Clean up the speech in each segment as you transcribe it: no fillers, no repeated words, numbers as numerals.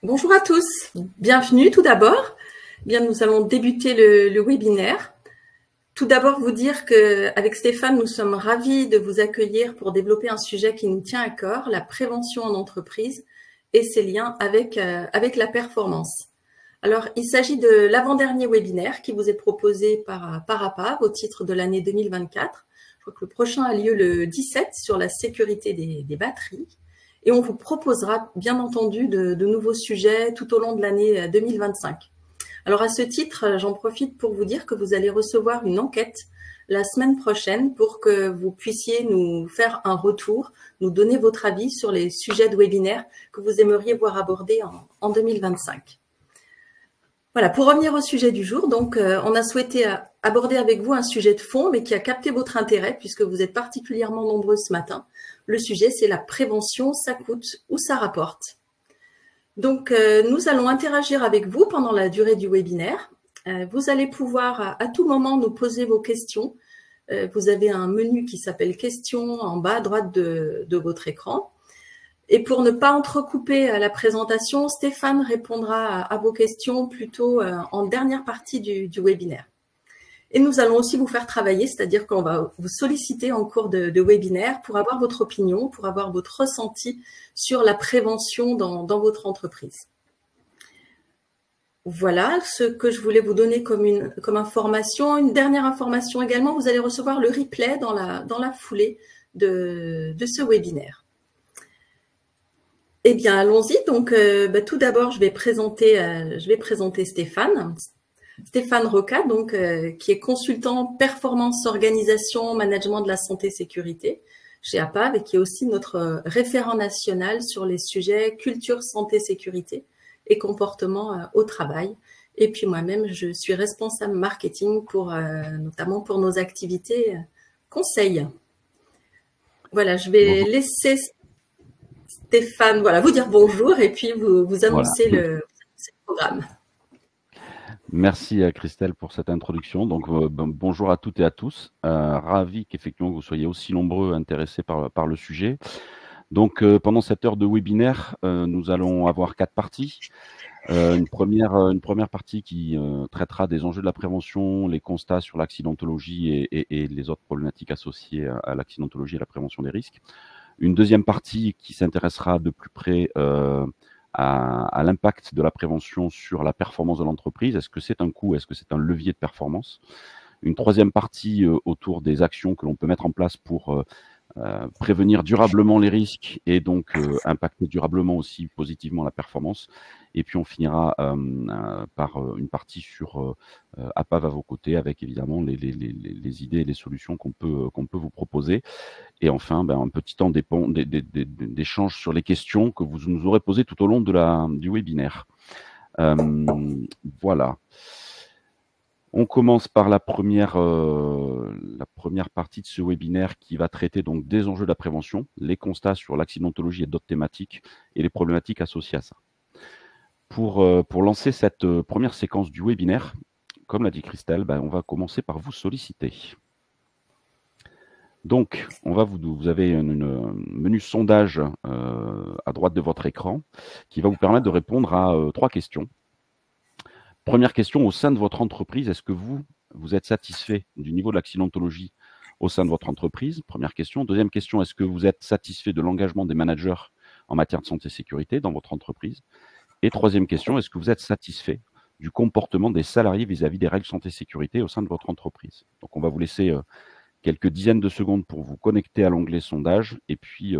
Bonjour à tous, bienvenue tout d'abord. Bien, nous allons débuter le webinaire. Tout d'abord, vous dire qu'avec Stéphane, nous sommes ravis de vous accueillir pour développer un sujet qui nous tient à cœur, la prévention en entreprise et ses liens avec la performance. Alors, il s'agit de l'avant-dernier webinaire qui vous est proposé par APAV au titre de l'année 2024. Je crois que le prochain a lieu le 17 sur la sécurité des batteries. Et on vous proposera, bien entendu, de nouveaux sujets tout au long de l'année 2025. Alors, à ce titre, j'en profite pour vous dire que vous allez recevoir une enquête la semaine prochaine pour que vous puissiez nous faire un retour, nous donner votre avis sur les sujets de webinaire que vous aimeriez voir abordés en 2025. Voilà, pour revenir au sujet du jour, donc on a souhaité aborder avec vous un sujet de fond, mais qui a capté votre intérêt puisque vous êtes particulièrement nombreux ce matin. Le sujet, c'est la prévention, ça coûte ou ça rapporte. Donc, nous allons interagir avec vous pendant la durée du webinaire. Vous allez pouvoir à tout moment nous poser vos questions. Vous avez un menu qui s'appelle questions en bas à droite de votre écran. Et pour ne pas entrecouper la présentation, Stéphane répondra à vos questions plutôt en dernière partie du webinaire. Et nous allons aussi vous faire travailler, c'est-à-dire qu'on va vous solliciter en cours de webinaire pour avoir votre opinion, pour avoir votre ressenti sur la prévention dans votre entreprise. Voilà ce que je voulais vous donner comme information. Une dernière information également, vous allez recevoir le replay dans la foulée de ce webinaire. Eh bien, allons-y. Donc, tout d'abord, je vais présenter Stéphane. Stéphane Roca, donc, qui est consultant performance, organisation, management de la santé sécurité chez APAV et qui est aussi notre référent national sur les sujets culture, santé, sécurité et comportement au travail. Et puis moi-même, je suis responsable marketing notamment pour nos activités conseils. Voilà, je vais laisser Stéphane, voilà, vous dire bonjour et puis vous annoncer le programme. Merci Christelle pour cette introduction. Donc bonjour à toutes et à tous. Ravi qu'effectivement vous soyez aussi nombreux intéressés par le sujet. Donc pendant cette heure de webinaire, nous allons avoir 4 parties. Une première partie qui traitera des enjeux de la prévention, les constats sur l'accidentologie et les autres problématiques associées à l'accidentologie et la prévention des risques. Une deuxième partie qui s'intéressera de plus près à l'impact de la prévention sur la performance de l'entreprise. Est-ce que c'est un coût? Est-ce que c'est un levier de performance? Une troisième partie autour des actions que l'on peut mettre en place pour prévenir durablement les risques et donc impacter durablement aussi positivement la performance. Et puis on finira par une partie sur APAV à vos côtés avec évidemment les idées et les solutions qu'on peut vous proposer. Et enfin, un petit temps d'échange sur les questions que vous nous aurez posées tout au long du webinaire. Voilà. On commence par la première partie de ce webinaire qui va traiter donc des enjeux de la prévention, les constats sur l'accidentologie et d'autres thématiques et les problématiques associées à ça. Pour lancer cette première séquence du webinaire, comme l'a dit Christelle, on va commencer par vous solliciter. Donc, vous avez un menu sondage à droite de votre écran qui va vous permettre de répondre à 3 questions. Première question, au sein de votre entreprise, est-ce que vous êtes satisfait du niveau de l'accidentologie au sein de votre entreprise? Première question. Deuxième question, est-ce que vous êtes satisfait de l'engagement des managers en matière de santé et sécurité dans votre entreprise? Et troisième question, est-ce que vous êtes satisfait du comportement des salariés vis-à-vis des règles santé et sécurité au sein de votre entreprise? Donc, on va vous laisser quelques dizaines de secondes pour vous connecter à l'onglet sondage et puis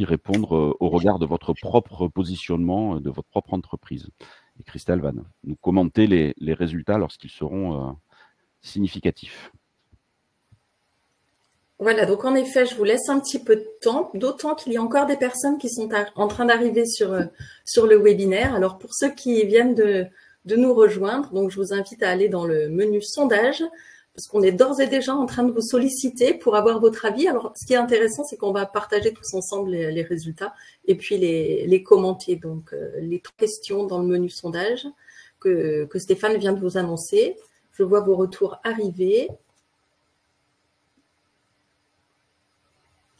répondre au regard de votre propre positionnement, de votre propre entreprise. Et Christelle va nous commenter les résultats lorsqu'ils seront significatifs. Voilà, donc en effet, je vous laisse un petit peu de temps, d'autant qu'il y a encore des personnes qui sont en train d'arriver sur le webinaire. Alors pour ceux qui viennent de nous rejoindre, donc je vous invite à aller dans le menu sondage, parce qu'on est d'ores et déjà en train de vous solliciter pour avoir votre avis. Alors, ce qui est intéressant, c'est qu'on va partager tous ensemble les résultats et puis les commenter. Donc, les 3 questions dans le menu sondage que Stéphane vient de vous annoncer. Je vois vos retours arriver.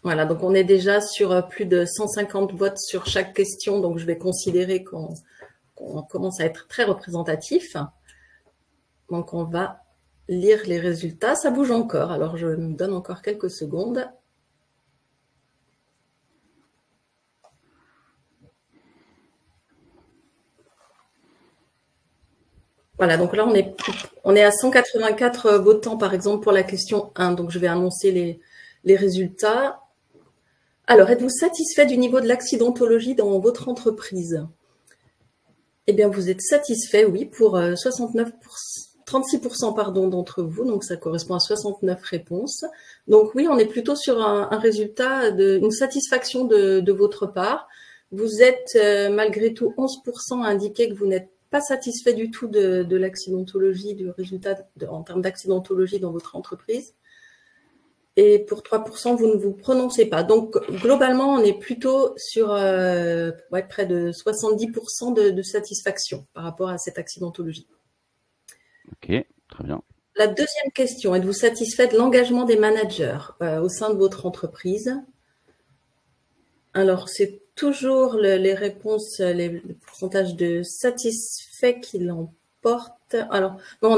Voilà, donc on est déjà sur plus de 150 votes sur chaque question, donc je vais considérer qu'on commence à être très représentatif. Donc on va lire les résultats. Ça bouge encore, alors je me donne encore quelques secondes. Voilà, donc là on est à 184 votants par exemple pour la question 1, donc je vais annoncer les résultats. Alors, êtes-vous satisfait du niveau de l'accidentologie dans votre entreprise? Eh bien, vous êtes satisfait, oui, pour 36% d'entre vous, donc ça correspond à 69 réponses. Donc oui, on est plutôt sur un résultat, une satisfaction de votre part. Vous êtes malgré tout 11% à indiquer que vous n'êtes pas satisfait du tout de l'accidentologie, du résultat en termes d'accidentologie dans votre entreprise. Et pour 3%, vous ne vous prononcez pas. Donc, globalement, on est plutôt sur près de 70% de satisfaction par rapport à cette accidentologie. Ok, très bien. La deuxième question, êtes-vous satisfait de l'engagement des managers au sein de votre entreprise? Alors, c'est toujours les réponses, les pourcentages de satisfaits qui l'emportent. Alors, non,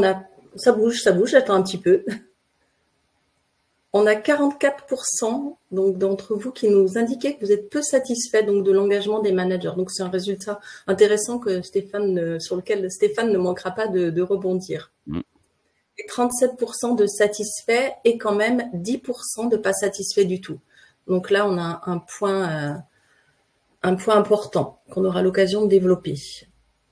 ça bouge, j'attends un petit peu. On a 44% donc d'entre vous qui nous indiquaient que vous êtes peu satisfait donc de l'engagement des managers. Donc c'est un résultat intéressant que sur lequel Stéphane ne manquera pas de rebondir. Et 37% de satisfaits et quand même 10% de pas satisfaits du tout. Donc là on a un point important qu'on aura l'occasion de développer.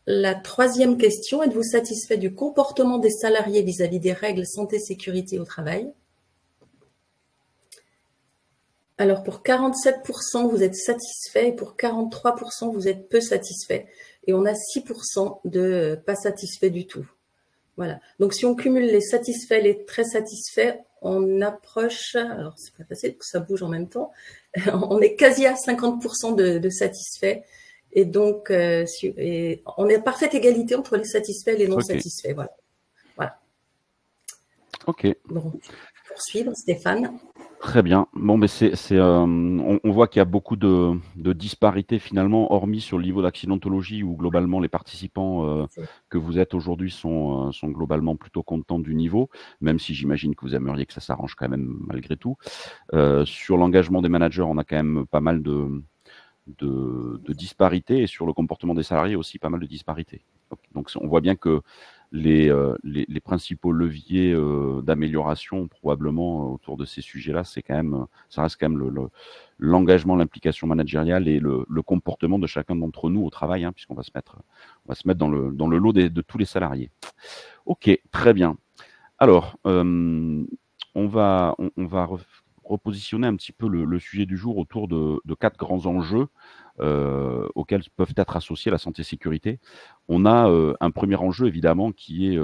La troisième question, êtes-vous satisfait du comportement des salariés vis-à-vis des règles santé-sécurité au travail? Alors, pour 47%, vous êtes satisfait et pour 43%, vous êtes peu satisfait. Et on a 6% de pas satisfait du tout. Voilà. Donc, si on cumule les satisfaits, les très satisfaits, on approche, alors c'est pas facile parce que ça bouge en même temps, on est quasi à 50% de satisfaits. Et donc, on est à parfaite égalité entre les satisfaits et les non satisfaits. Voilà. Ok. Bon, poursuivre, Stéphane. Très bien. Bon, mais on voit qu'il y a beaucoup de disparités finalement, hormis sur le niveau d'accidentologie où globalement les participants que vous êtes aujourd'hui sont globalement plutôt contents du niveau, même si j'imagine que vous aimeriez que ça s'arrange quand même malgré tout. Sur l'engagement des managers, on a quand même pas mal de disparités et sur le comportement des salariés aussi pas mal de disparités. Donc on voit bien que les principaux leviers d'amélioration probablement autour de ces sujets-là, ça reste quand même l'engagement, l'implication managériale et le comportement de chacun d'entre nous au travail, hein, puisqu'on va se mettre dans le lot de tous les salariés. Ok, très bien. Alors, on va repositionner un petit peu le sujet du jour autour de 4 grands enjeux auxquels peuvent être associés la santé-sécurité. On a un premier enjeu, évidemment, qui est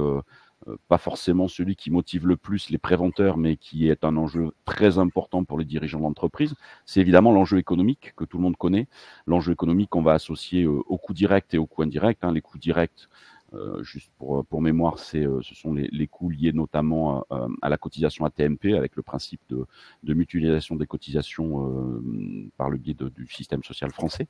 pas forcément celui qui motive le plus les préventeurs, mais qui est un enjeu très important pour les dirigeants d'entreprise. C'est évidemment l'enjeu économique que tout le monde connaît. L'enjeu économique qu'on va associer aux coûts directs et aux coûts indirects. Hein. Les coûts directs, juste pour mémoire, ce sont les coûts liés notamment à la cotisation AT-MP avec le principe de mutualisation des cotisations par le biais du système social français.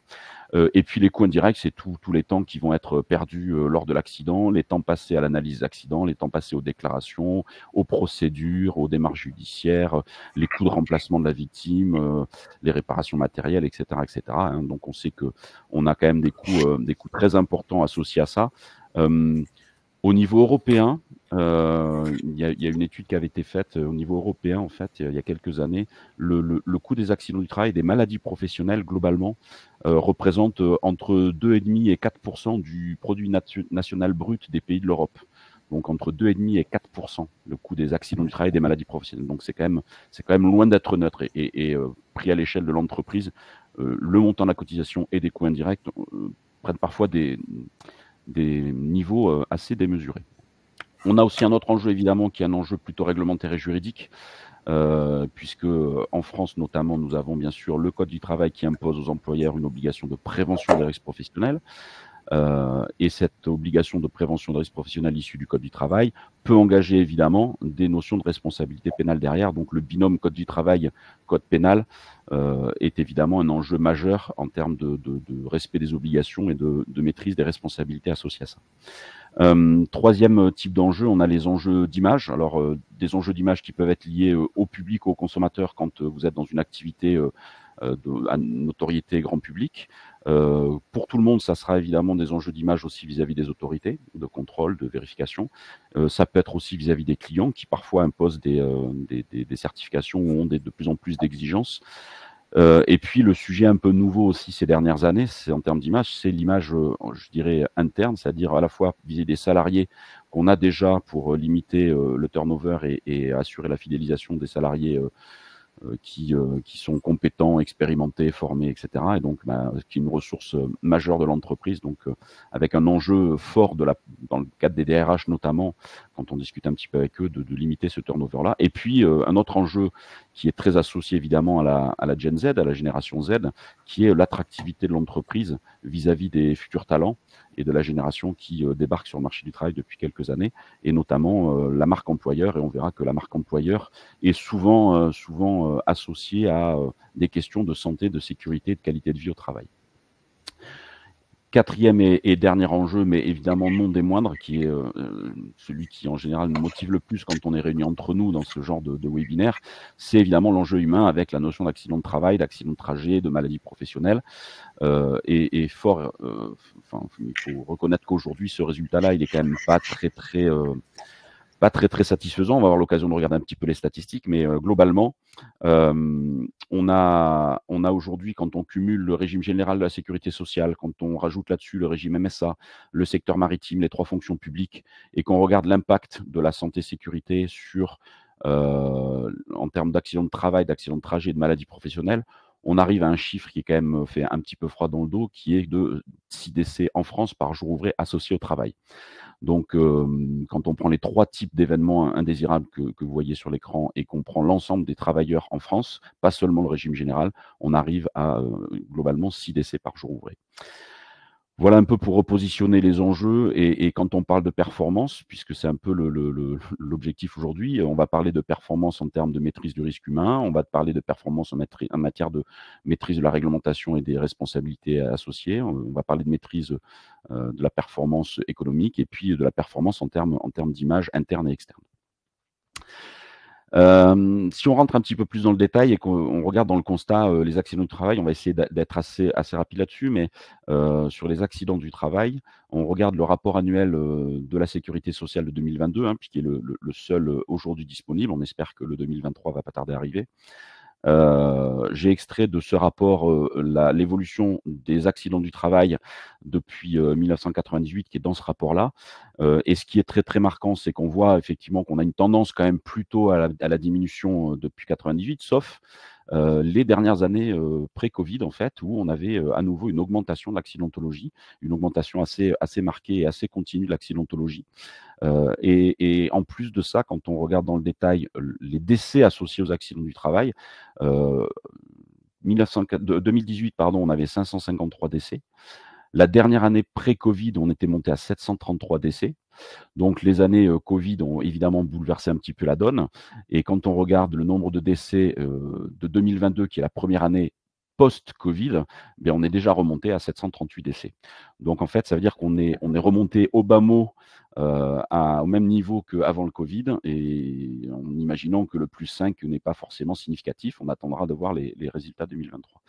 Et puis les coûts indirects, c'est tous les temps qui vont être perdus lors de l'accident, les temps passés à l'analyse d'accident, les temps passés aux déclarations, aux procédures, aux démarches judiciaires, les coûts de remplacement de la victime, les réparations matérielles, etc., etc. Hein. Donc on sait que on a quand même des coûts très importants associés à ça. Au niveau européen, il y a une étude qui avait été faite au niveau européen, en fait, il y a quelques années. Le coût des accidents du travail et des maladies professionnelles, globalement, représente entre 2,5 et 4% du produit national brut des pays de l'Europe. Donc, entre 2,5 et 4%, le coût des accidents du travail et des maladies professionnelles. Donc, c'est quand même loin d'être neutre. Et pris à l'échelle de l'entreprise, le montant de la cotisation et des coûts indirects prennent parfois des niveaux assez démesurés. On a aussi un autre enjeu, évidemment, qui est un enjeu plutôt réglementaire et juridique, puisque en France, notamment, nous avons bien sûr le Code du travail qui impose aux employeurs une obligation de prévention des risques professionnels. Et cette obligation de prévention de risques professionnels issue du Code du travail peut engager évidemment des notions de responsabilité pénale derrière. Donc le binôme Code du travail, Code pénal est évidemment un enjeu majeur en termes de respect des obligations et de maîtrise des responsabilités associées à ça. Troisième type d'enjeu, on a les enjeux d'image. Alors, des enjeux d'image qui peuvent être liés au public, aux consommateurs quand vous êtes dans une activité à notoriété grand public. Pour tout le monde, ça sera évidemment des enjeux d'image aussi vis-à-vis des autorités, de contrôle, de vérification. Ça peut être aussi vis-à-vis des clients qui parfois imposent des certifications ou ont de plus en plus d'exigences. Et puis le sujet un peu nouveau aussi ces dernières années, c'est en termes d'image, c'est l'image, je dirais, interne, c'est-à-dire à la fois vis-à-vis des salariés qu'on a déjà pour limiter le turnover et assurer la fidélisation des salariés qui sont compétents, expérimentés, formés, etc. Et donc, qui est une ressource majeure de l'entreprise. Donc, avec un enjeu fort dans le cadre des DRH notamment, quand on discute un petit peu avec eux, de limiter ce turnover-là. Et puis, un autre enjeu qui est très associé évidemment à la Gen Z, à la génération Z, qui est l'attractivité de l'entreprise vis-à-vis des futurs talents et de la génération qui débarque sur le marché du travail depuis quelques années, et notamment la marque employeur. Et on verra que la marque employeur est souvent associée à des questions de santé, de sécurité, de qualité de vie au travail. Quatrième et dernier enjeu, mais évidemment non des moindres, qui est celui qui en général nous motive le plus quand on est réunis entre nous dans ce genre de webinaire, c'est évidemment l'enjeu humain avec la notion d'accident de travail, d'accident de trajet, de maladie professionnelle. Et fort, il faut reconnaître qu'aujourd'hui, ce résultat-là, il est quand même pas très satisfaisant. On va avoir l'occasion de regarder un petit peu les statistiques, mais globalement, on a aujourd'hui, quand on cumule le régime général de la sécurité sociale, quand on rajoute là-dessus le régime MSA, le secteur maritime, les 3 fonctions publiques, et qu'on regarde l'impact de la santé-sécurité sur, en termes d'accidents de travail, d'accidents de trajet et de maladies professionnelles, on arrive à un chiffre qui est quand même fait un petit peu froid dans le dos, qui est de 6 décès en France par jour ouvré associés au travail. Donc, quand on prend les 3 types d'événements indésirables que vous voyez sur l'écran et qu'on prend l'ensemble des travailleurs en France, pas seulement le régime général, on arrive à globalement 6 décès par jour ouvré. Voilà un peu pour repositionner les enjeux et quand on parle de performance, puisque c'est un peu l'objectif aujourd'hui, on va parler de performance en termes de maîtrise du risque humain, on va parler de performance en matière de maîtrise de la réglementation et des responsabilités associées, on va parler de maîtrise de la performance économique et puis de la performance en termes d'image interne et externe. Si on rentre un petit peu plus dans le détail et qu'on regarde dans le constat les accidents du travail, on va essayer d'être assez rapide là-dessus, mais sur les accidents du travail, on regarde le rapport annuel de la sécurité sociale de 2022, puisqu'il est le seul aujourd'hui disponible. On espère que le 2023 va pas tarder à arriver. J'ai extrait de ce rapport l'évolution des accidents du travail depuis 1998, qui est dans ce rapport-là. Et ce qui est très, très marquant, c'est qu'on voit effectivement qu'on a une tendance quand même plutôt à la diminution depuis 98, sauf les dernières années pré-Covid, en fait, où on avait à nouveau une augmentation de l'accidentologie, une augmentation assez marquée et assez continue de l'accidentologie. Et en plus de ça, quand on regarde dans le détail les décès associés aux accidents du travail, 2018, on avait 553 décès. La dernière année pré-Covid, on était monté à 733 décès. Donc les années Covid ont évidemment bouleversé un petit peu la donne. Et quand on regarde le nombre de décès de 2022, qui est la première année post-Covid, on est déjà remonté à 738 décès. Donc en fait, ça veut dire qu'on est remonté au bas mot au même niveau qu'avant le Covid, et en imaginant que le plus 5 n'est pas forcément significatif, on attendra de voir les résultats 2023.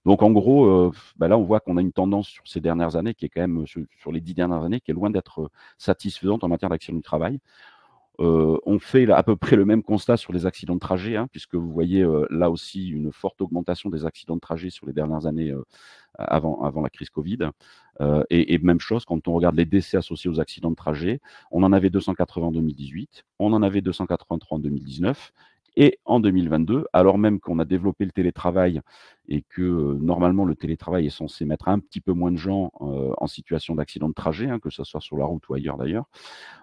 Donc en gros, là on voit qu'on a une tendance sur ces dernières années qui est quand même, sur les 10 dernières années, qui est loin d'être satisfaisante en matière d'accident du travail. On fait à peu près le même constat sur les accidents de trajet, puisque vous voyez là aussi une forte augmentation des accidents de trajet sur les dernières années avant la crise Covid. Et même chose, quand on regarde les décès associés aux accidents de trajet, on en avait 280 en 2018, on en avait 283 en 2019, et en 2022, alors même qu'on a développé le télétravail et que normalement le télétravail est censé mettre un petit peu moins de gens en situation d'accident de trajet, que ce soit sur la route ou ailleurs d'ailleurs,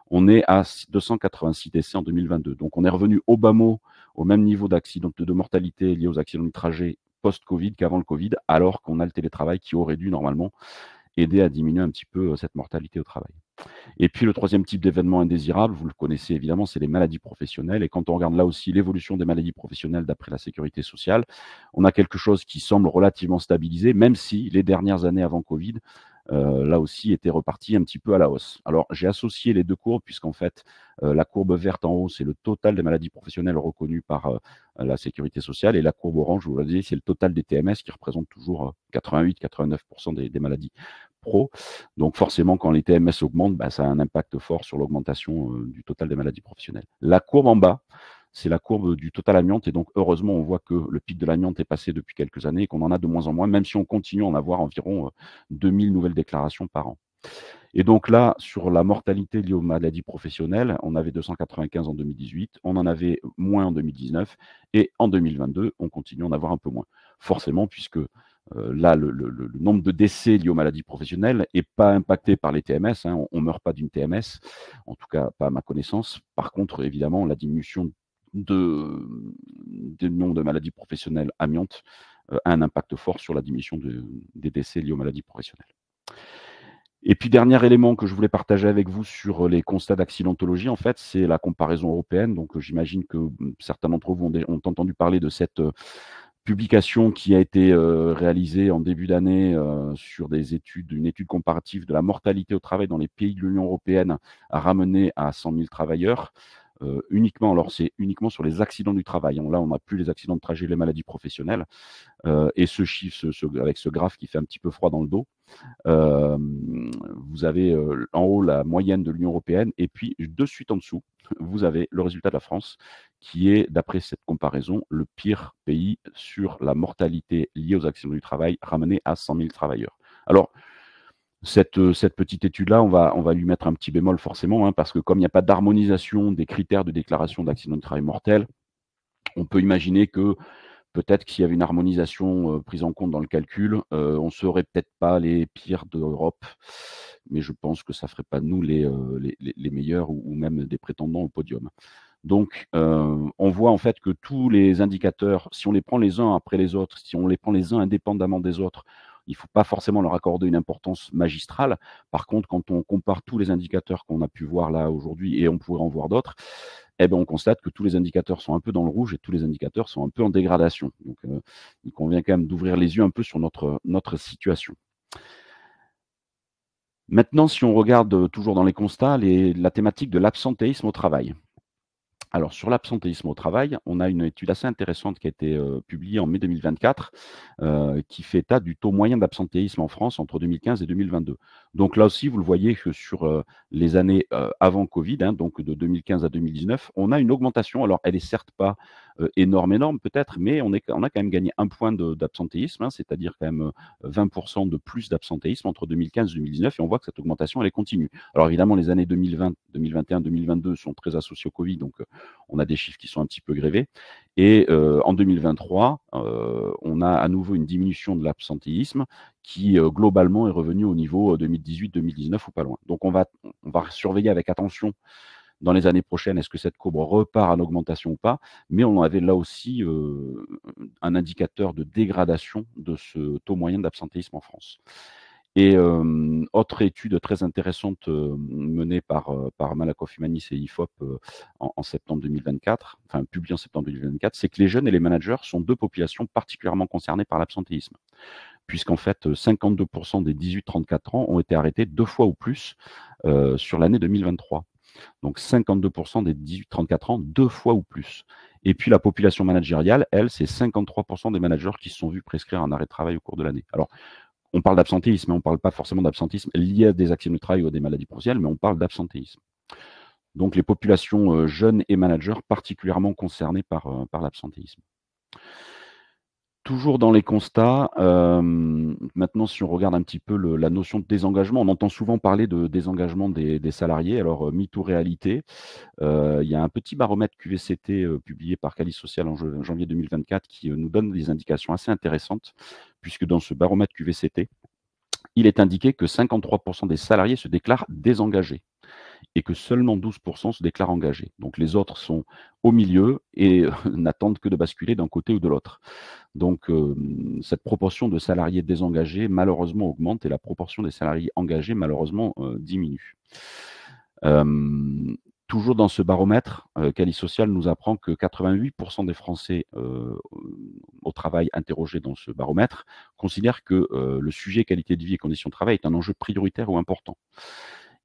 on est à 286 décès en 2022. Donc on est revenu au bas mot, au même niveau d'accident de mortalité liés aux accidents de trajet post-Covid qu'avant le Covid, alors qu'on a le télétravail qui aurait dû normalement aider à diminuer un petit peu cette mortalité au travail. Et puis le troisième type d'événement indésirable, vous le connaissez évidemment, c'est les maladies professionnelles. Et quand on regarde là aussi l'évolution des maladies professionnelles d'après la sécurité sociale, on a quelque chose qui semble relativement stabilisé, même si les dernières années avant Covid, là aussi, étaient reparti un petit peu à la hausse. Alors, j'ai associé les deux courbes, puisqu'en fait, la courbe verte en haut, c'est le total des maladies professionnelles reconnues par la sécurité sociale, et la courbe orange, vous l'avez dit, c'est le total des TMS, qui représente toujours 88-89% des maladies pro. Donc forcément, quand les TMS augmentent, bah, ça a un impact fort sur l'augmentation du total des maladies professionnelles. La courbe en bas, c'est la courbe du total amiante, et donc heureusement, on voit que le pic de l'amiante est passé depuis quelques années et qu'on en a de moins en moins, même si on continue à en avoir environ 2000 nouvelles déclarations par an. Et donc là, sur la mortalité liée aux maladies professionnelles, on avait 295 en 2018, on en avait moins en 2019, et en 2022, on continue à en avoir un peu moins. Forcément, puisque là, le nombre de décès liés aux maladies professionnelles n'est pas impacté par les TMS, hein, on ne meurt pas d'une TMS, en tout cas pas à ma connaissance. Par contre, évidemment, la diminution du nombre de maladies professionnelles amiantes a un impact fort sur la diminution des décès liés aux maladies professionnelles. Et puis, dernier élément que je voulais partager avec vous sur les constats d'accidentologie, en fait, c'est la comparaison européenne. Donc, j'imagine que certains d'entre vous ont entendu parler de cette publication qui a été réalisée en début d'année sur une étude comparative de la mortalité au travail dans les pays de l'Union européenne à ramener à 100 000 travailleurs. Uniquement, alors c'est uniquement sur les accidents du travail. Là, on n'a plus les accidents de trajet, les maladies professionnelles. Et ce chiffre, avec ce graphe qui fait un petit peu froid dans le dos, vous avez en haut la moyenne de l'Union européenne, et puis de suite en dessous, vous avez le résultat de la France, qui est, d'après cette comparaison, le pire pays sur la mortalité liée aux accidents du travail ramenée à 100 000 travailleurs. Alors, cette petite étude-là, on va lui mettre un petit bémol forcément, hein, parce que comme il n'y a pas d'harmonisation des critères de déclaration d'accident de travail mortel, on peut imaginer que peut-être que s'il y avait une harmonisation prise en compte dans le calcul, on ne serait peut-être pas les pires d'Europe, mais je pense que ça ne ferait pas de nous les meilleurs ou même des prétendants au podium. Donc, on voit en fait que tous les indicateurs, si on les prend les uns après les autres, si on les prend les uns indépendamment des autres, il ne faut pas forcément leur accorder une importance magistrale. Par contre, quand on compare tous les indicateurs qu'on a pu voir là aujourd'hui, et on pourrait en voir d'autres, eh ben, on constate que tous les indicateurs sont un peu dans le rouge et tous les indicateurs sont un peu en dégradation. Donc, il convient quand même d'ouvrir les yeux un peu sur notre situation. Maintenant, si on regarde toujours dans les constats, la thématique de l'absentéisme au travail. Alors, sur l'absentéisme au travail, on a une étude assez intéressante qui a été publiée en mai 2024, qui fait état du taux moyen d'absentéisme en France entre 2015 et 2022. Donc là aussi, vous le voyez que sur les années avant Covid, hein, donc de 2015 à 2019, on a une augmentation. Alors, elle est certes pas énorme peut-être, mais on a quand même gagné un point d'absentéisme, hein, c'est-à-dire quand même 20% de plus d'absentéisme entre 2015 et 2019, et on voit que cette augmentation, elle est continue. Alors évidemment, les années 2020, 2021, 2022 sont très associées au Covid, donc on a des chiffres qui sont un petit peu grévés. Et en 2023, on a à nouveau une diminution de l'absentéisme qui globalement est revenu au niveau 2018-2019 ou pas loin. Donc on va surveiller avec attention dans les années prochaines, est-ce que cette courbe repart en augmentation ou pas, mais on avait là aussi un indicateur de dégradation de ce taux moyen d'absentéisme en France. Et autre étude très intéressante menée par Malakoff Humanis et IFOP en septembre 2024, enfin publiée en septembre 2024, c'est que les jeunes et les managers sont deux populations particulièrement concernées par l'absentéisme, puisqu'en fait 52% des 18-34 ans ont été arrêtés 2 fois ou plus sur l'année 2023. Donc 52% des 18-34 ans, 2 fois ou plus. Et puis la population managériale, elle, c'est 53% des managers qui se sont vus prescrire un arrêt de travail au cours de l'année. Alors, on parle d'absentéisme, mais on ne parle pas forcément d'absentéisme lié à des accidents de travail ou à des maladies professionnelles, mais on parle d'absentéisme. Donc les populations jeunes et managers particulièrement concernées par l'absentéisme. Toujours dans les constats, maintenant si on regarde un petit peu la notion de désengagement, on entend souvent parler de désengagement des salariés. Alors, mythe ou réalité, il y a un petit baromètre QVCT publié par Calice Social en janvier 2024 qui nous donne des indications assez intéressantes, puisque dans ce baromètre QVCT, il est indiqué que 53% des salariés se déclarent désengagés. et que seulement 12% se déclarent engagés. Donc les autres sont au milieu et n'attendent que de basculer d'un côté ou de l'autre. Donc cette proportion de salariés désengagés malheureusement augmente et la proportion des salariés engagés malheureusement diminue. Toujours dans ce baromètre, Calisocial nous apprend que 88% des Français au travail interrogés dans ce baromètre considèrent que le sujet qualité de vie et conditions de travail est un enjeu prioritaire ou important.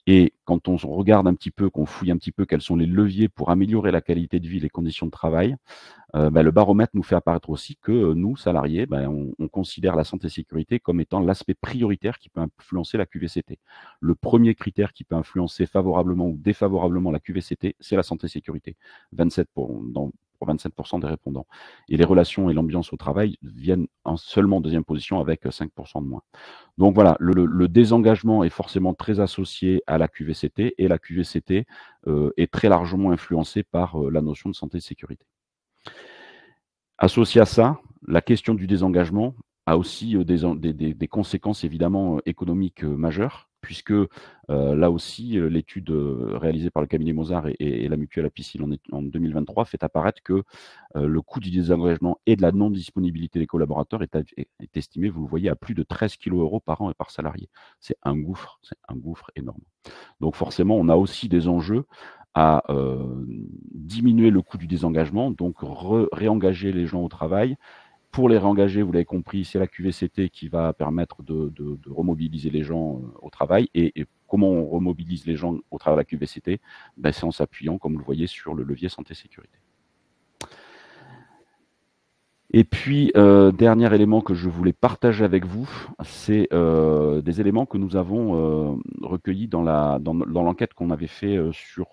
Et quand on regarde un petit peu, qu'on fouille un petit peu quels sont les leviers pour améliorer la qualité de vie et les conditions de travail, le baromètre nous fait apparaître aussi que nous, salariés, on considère la santé et sécurité comme étant l'aspect prioritaire qui peut influencer la QVCT. Le premier critère qui peut influencer favorablement ou défavorablement la QVCT, c'est la santé et sécurité. 27 pour 27% des répondants. Et les relations et l'ambiance au travail viennent en seulement deuxième position avec 5% de moins. Donc voilà, le désengagement est forcément très associé à la QVCT et la QVCT est très largement influencée par la notion de santé et sécurité. Associé à ça, la question du désengagement a aussi des conséquences évidemment économiques majeures, puisque là aussi, l'étude réalisée par le cabinet Mozart et la mutuelle Apicil en 2023 fait apparaître que le coût du désengagement et de la non-disponibilité des collaborateurs est estimé, vous le voyez, à plus de 13 kg € par an et par salarié. C'est un gouffre énorme. Donc forcément, on a aussi des enjeux à diminuer le coût du désengagement, donc réengager les gens au travail. Pour les réengager, vous l'avez compris, c'est la QVCT qui va permettre de remobiliser les gens au travail. Et comment on remobilise les gens au travers de la QVCT? C'est en s'appuyant, comme vous le voyez, sur le levier santé-sécurité. Et puis, dernier élément que je voulais partager avec vous, c'est des éléments que nous avons recueillis dans l'enquête qu'on avait fait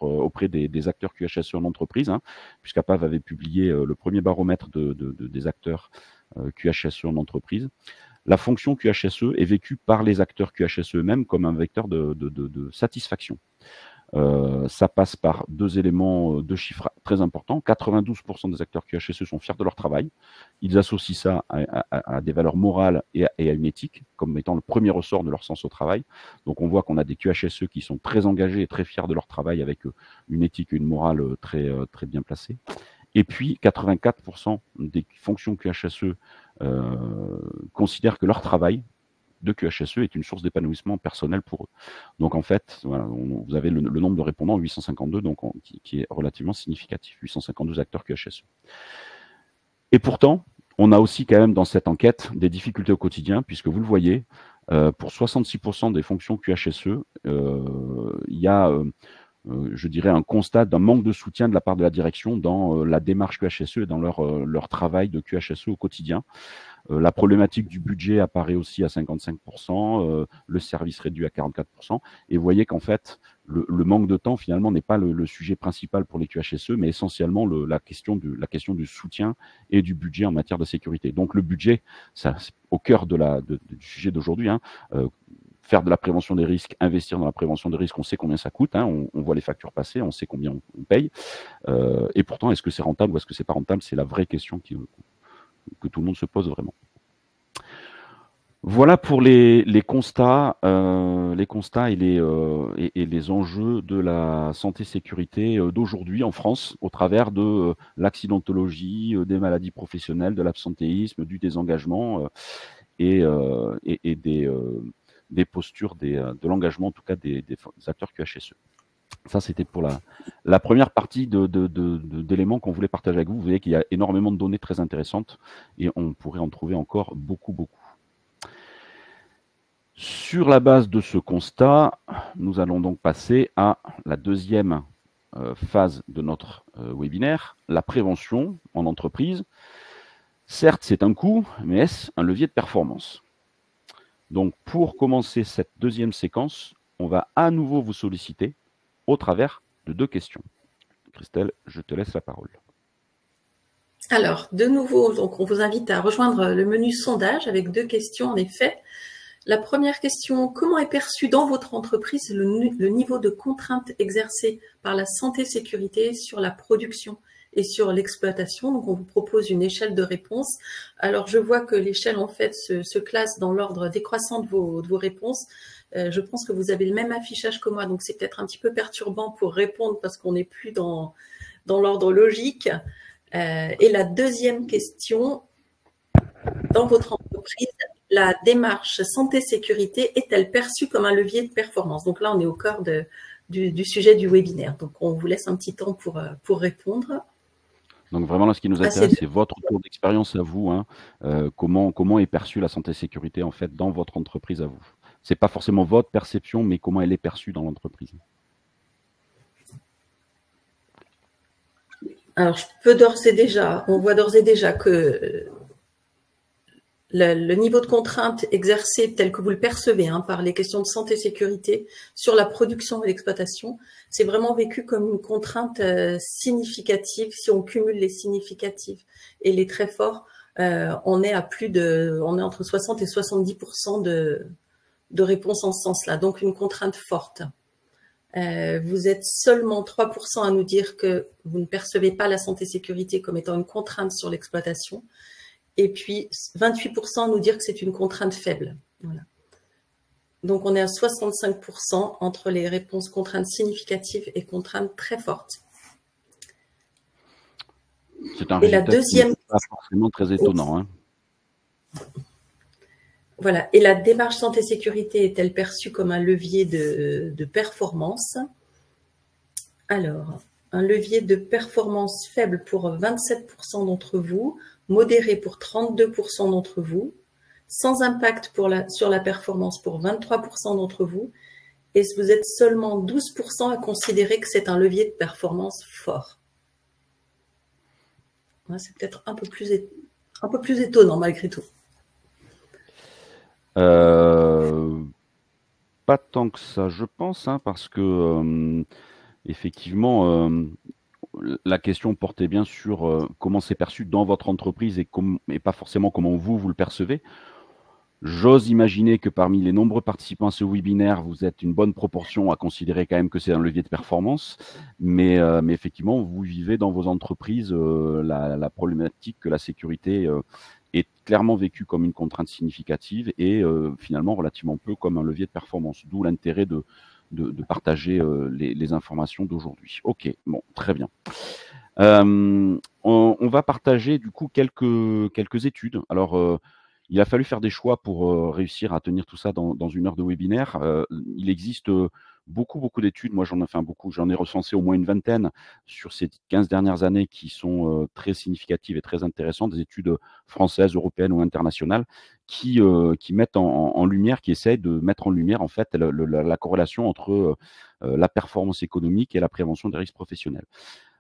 auprès des acteurs QHSE en entreprise, puisqu'APAV avait publié le premier baromètre des acteurs QHSE en entreprise. La fonction QHSE est vécue par les acteurs QHSE eux-mêmes comme un vecteur de satisfaction. Ça passe par deux éléments, deux chiffres très importants. 92% des acteurs QHSE sont fiers de leur travail. Ils associent ça à des valeurs morales et à une éthique comme étant le premier ressort de leur sens au travail. Donc on voit qu'on a des QHSE qui sont très engagés et très fiers de leur travail avec une éthique et une morale très bien placées. Et puis 84% des fonctions QHSE considèrent que leur travail de QHSE est une source d'épanouissement personnel pour eux. Donc en fait, voilà, vous avez le nombre de répondants, 852, donc qui est relativement significatif, 852 acteurs QHSE. Et pourtant, on a aussi quand même dans cette enquête des difficultés au quotidien, puisque vous le voyez, pour 66% des fonctions QHSE, il y a je dirais, un constat d'un manque de soutien de la part de la direction dans la démarche QHSE et dans leur travail de QHSE au quotidien. La problématique du budget apparaît aussi à 55%, le service réduit à 44%. Et vous voyez qu'en fait, le manque de temps, finalement, n'est pas le sujet principal pour les QHSE, mais essentiellement la question du soutien et du budget en matière de sécurité. Donc le budget, c'est au cœur du sujet d'aujourd'hui. Faire de la prévention des risques, investir dans la prévention des risques, on sait combien ça coûte, on voit les factures passer, on sait combien on paye. Et pourtant, est-ce que c'est rentable ou est-ce que c'est pas rentable? C'est la vraie question que tout le monde se pose vraiment. Voilà pour les constats et les enjeux de la santé-sécurité d'aujourd'hui en France au travers de l'accidentologie, des maladies professionnelles, de l'absentéisme, du désengagement et des postures, de l'engagement en tout cas des acteurs QHSE. Ça, c'était pour la première partie d'éléments qu'on voulait partager avec vous. Vous voyez qu'il y a énormément de données très intéressantes et on pourrait en trouver encore beaucoup. Sur la base de ce constat, nous allons donc passer à la deuxième phase de notre webinaire, la prévention en entreprise. Certes, c'est un coût, mais est-ce un levier de performance? Donc, pour commencer cette deuxième séquence, on va à nouveau vous solliciter au travers de deux questions. Christelle, je te laisse la parole. Alors, de nouveau, donc on vous invite à rejoindre le menu sondage avec deux questions en effet. La première question, comment est perçu dans votre entreprise le niveau de contrainte exercée par la santé-sécurité sur la production et sur l'exploitation. Donc, on vous propose une échelle de réponse. Alors, je vois que l'échelle, en fait, se classe dans l'ordre décroissant de vos réponses. Je pense que vous avez le même affichage que moi, donc c'est peut-être un petit peu perturbant pour répondre parce qu'on n'est plus dans l'ordre logique. Et la deuxième question, dans votre entreprise, la démarche santé-sécurité est-elle perçue comme un levier de performance? Donc là, on est au cœur du sujet du webinaire. Donc, on vous laisse un petit temps pour répondre. Donc vraiment, là, ce qui nous intéresse, c'est votre tour d'expérience à vous. Hein. Comment est perçue la santé-sécurité en fait dans votre entreprise à vous? C'est pas forcément votre perception, mais comment elle est perçue dans l'entreprise. Alors, on voit d'ores et déjà que le niveau de contrainte exercé tel que vous le percevez par les questions de santé et sécurité sur la production et l'exploitation, c'est vraiment vécu comme une contrainte significative. Si on cumule les significatifs et les très forts, on est entre 60 et 70% de réponses en ce sens-là, donc une contrainte forte. Vous êtes seulement 3% à nous dire que vous ne percevez pas la santé et sécurité comme étant une contrainte sur l'exploitation. Et puis 28% à nous dire que c'est une contrainte faible. Voilà. Donc on est à 65% entre les réponses contraintes significatives et contraintes très fortes. C'est un résultat qui n'est pas forcément très étonnant. Hein. Voilà. Et la démarche santé-sécurité est-elle perçue comme un levier de performance? Alors, un levier de performance faible pour 27% d'entre vous, modéré pour 32% d'entre vous, sans impact sur la performance pour 23% d'entre vous, et vous êtes seulement 12% à considérer que c'est un levier de performance fort. Ouais, c'est peut-être un peu plus étonnant malgré tout. Pas tant que ça, je pense, parce que effectivement, la question portait bien sur comment c'est perçu dans votre entreprise et pas forcément comment vous le percevez. J'ose imaginer que parmi les nombreux participants à ce webinaire, vous êtes une bonne proportion à considérer quand même que c'est un levier de performance, mais effectivement, vous vivez dans vos entreprises la problématique que la sécurité est clairement vécue comme une contrainte significative et finalement relativement peu comme un levier de performance, d'où l'intérêt de partager les informations d'aujourd'hui. Ok, bon, très bien. On va partager du coup quelques études. Alors, il a fallu faire des choix pour réussir à tenir tout ça dans une heure de webinaire. Il existe beaucoup d'études. Moi, j'en ai fait beaucoup. J'en ai recensé au moins une vingtaine sur ces 15 dernières années qui sont très significatives et très intéressantes, des études françaises, européennes ou internationales qui mettent en lumière, qui essayent de mettre en lumière en fait la corrélation entre la performance économique et la prévention des risques professionnels.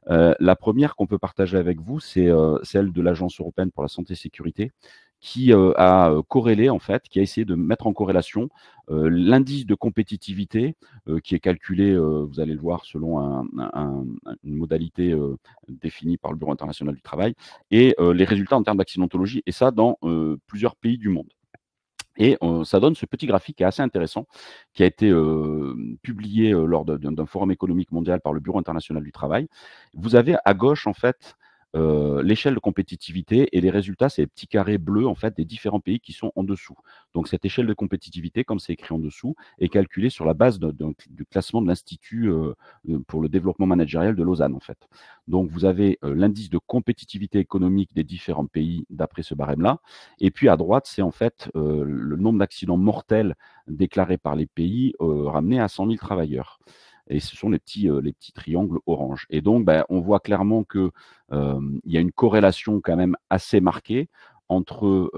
La première qu'on peut partager avec vous, c'est celle de l'Agence européenne pour la santé et sécurité, qui a corrélé en fait, qui a essayé de mettre en corrélation l'indice de compétitivité qui est calculé, vous allez le voir, selon une modalité définie par le Bureau international du travail, et les résultats en termes d'accidentologie, et ça dans plusieurs pays du monde. Et ça donne ce petit graphique qui est assez intéressant, qui a été publié lors d'un forum économique mondial par le Bureau international du travail. Vous avez à gauche, en fait, l'échelle de compétitivité et les résultats, c'est les petits carrés bleus en fait, des différents pays qui sont en dessous. Donc cette échelle de compétitivité, comme c'est écrit en dessous, est calculée sur la base du classement de l'Institut pour le développement managérial de Lausanne. En fait. Donc vous avez l'indice de compétitivité économique des différents pays d'après ce barème-là. Et puis à droite, c'est en fait le nombre d'accidents mortels déclarés par les pays ramenés à 100 000 travailleurs. Et ce sont les petits triangles orange. Et donc, on voit clairement que il y a une corrélation quand même assez marquée entre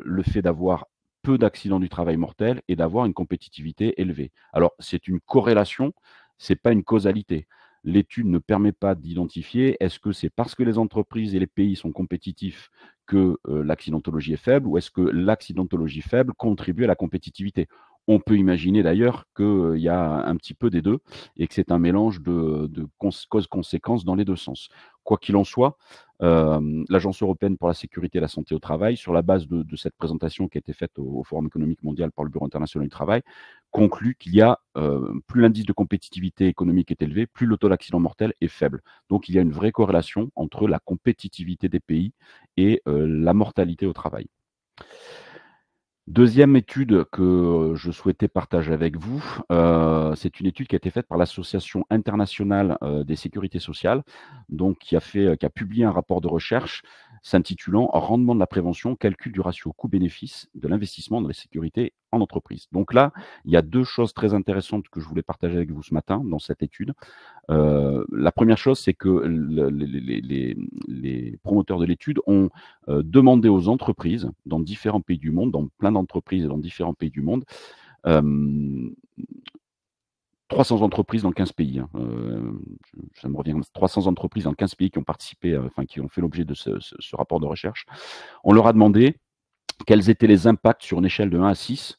le fait d'avoir peu d'accidents du travail mortels et d'avoir une compétitivité élevée. Alors, c'est une corrélation, c'est pas une causalité. L'étude ne permet pas d'identifier est-ce que c'est parce que les entreprises et les pays sont compétitifs que l'accidentologie est faible ou est-ce que l'accidentologie faible contribue à la compétitivité. On peut imaginer d'ailleurs qu'il y a un petit peu des deux et que c'est un mélange de causes-conséquences dans les deux sens. Quoi qu'il en soit, l'Agence européenne pour la sécurité et la santé au travail, sur la base de cette présentation qui a été faite au Forum économique mondial par le Bureau international du travail, conclut qu'il y a, plus l'indice de compétitivité économique est élevé, plus le taux d'accident mortel est faible. Donc il y a une vraie corrélation entre la compétitivité des pays et la mortalité au travail. Deuxième étude que je souhaitais partager avec vous, c'est une étude qui a été faite par l'Association internationale des sécurités sociales, donc qui a publié un rapport de recherche s'intitulant Rendement de la prévention, calcul du ratio coût-bénéfice de l'investissement dans la sécurité en entreprise. Donc là, il y a deux choses très intéressantes que je voulais partager avec vous ce matin dans cette étude. La première chose, c'est que les promoteurs de l'étude ont demandé aux entreprises dans différents pays du monde, dans plein d'entreprises dans différents pays du monde, 300 entreprises dans 15 pays. Ça me revient, 300 entreprises dans 15 pays qui ont participé, enfin qui ont fait l'objet de ce rapport de recherche. On leur a demandé quels étaient les impacts sur une échelle de 1 à 6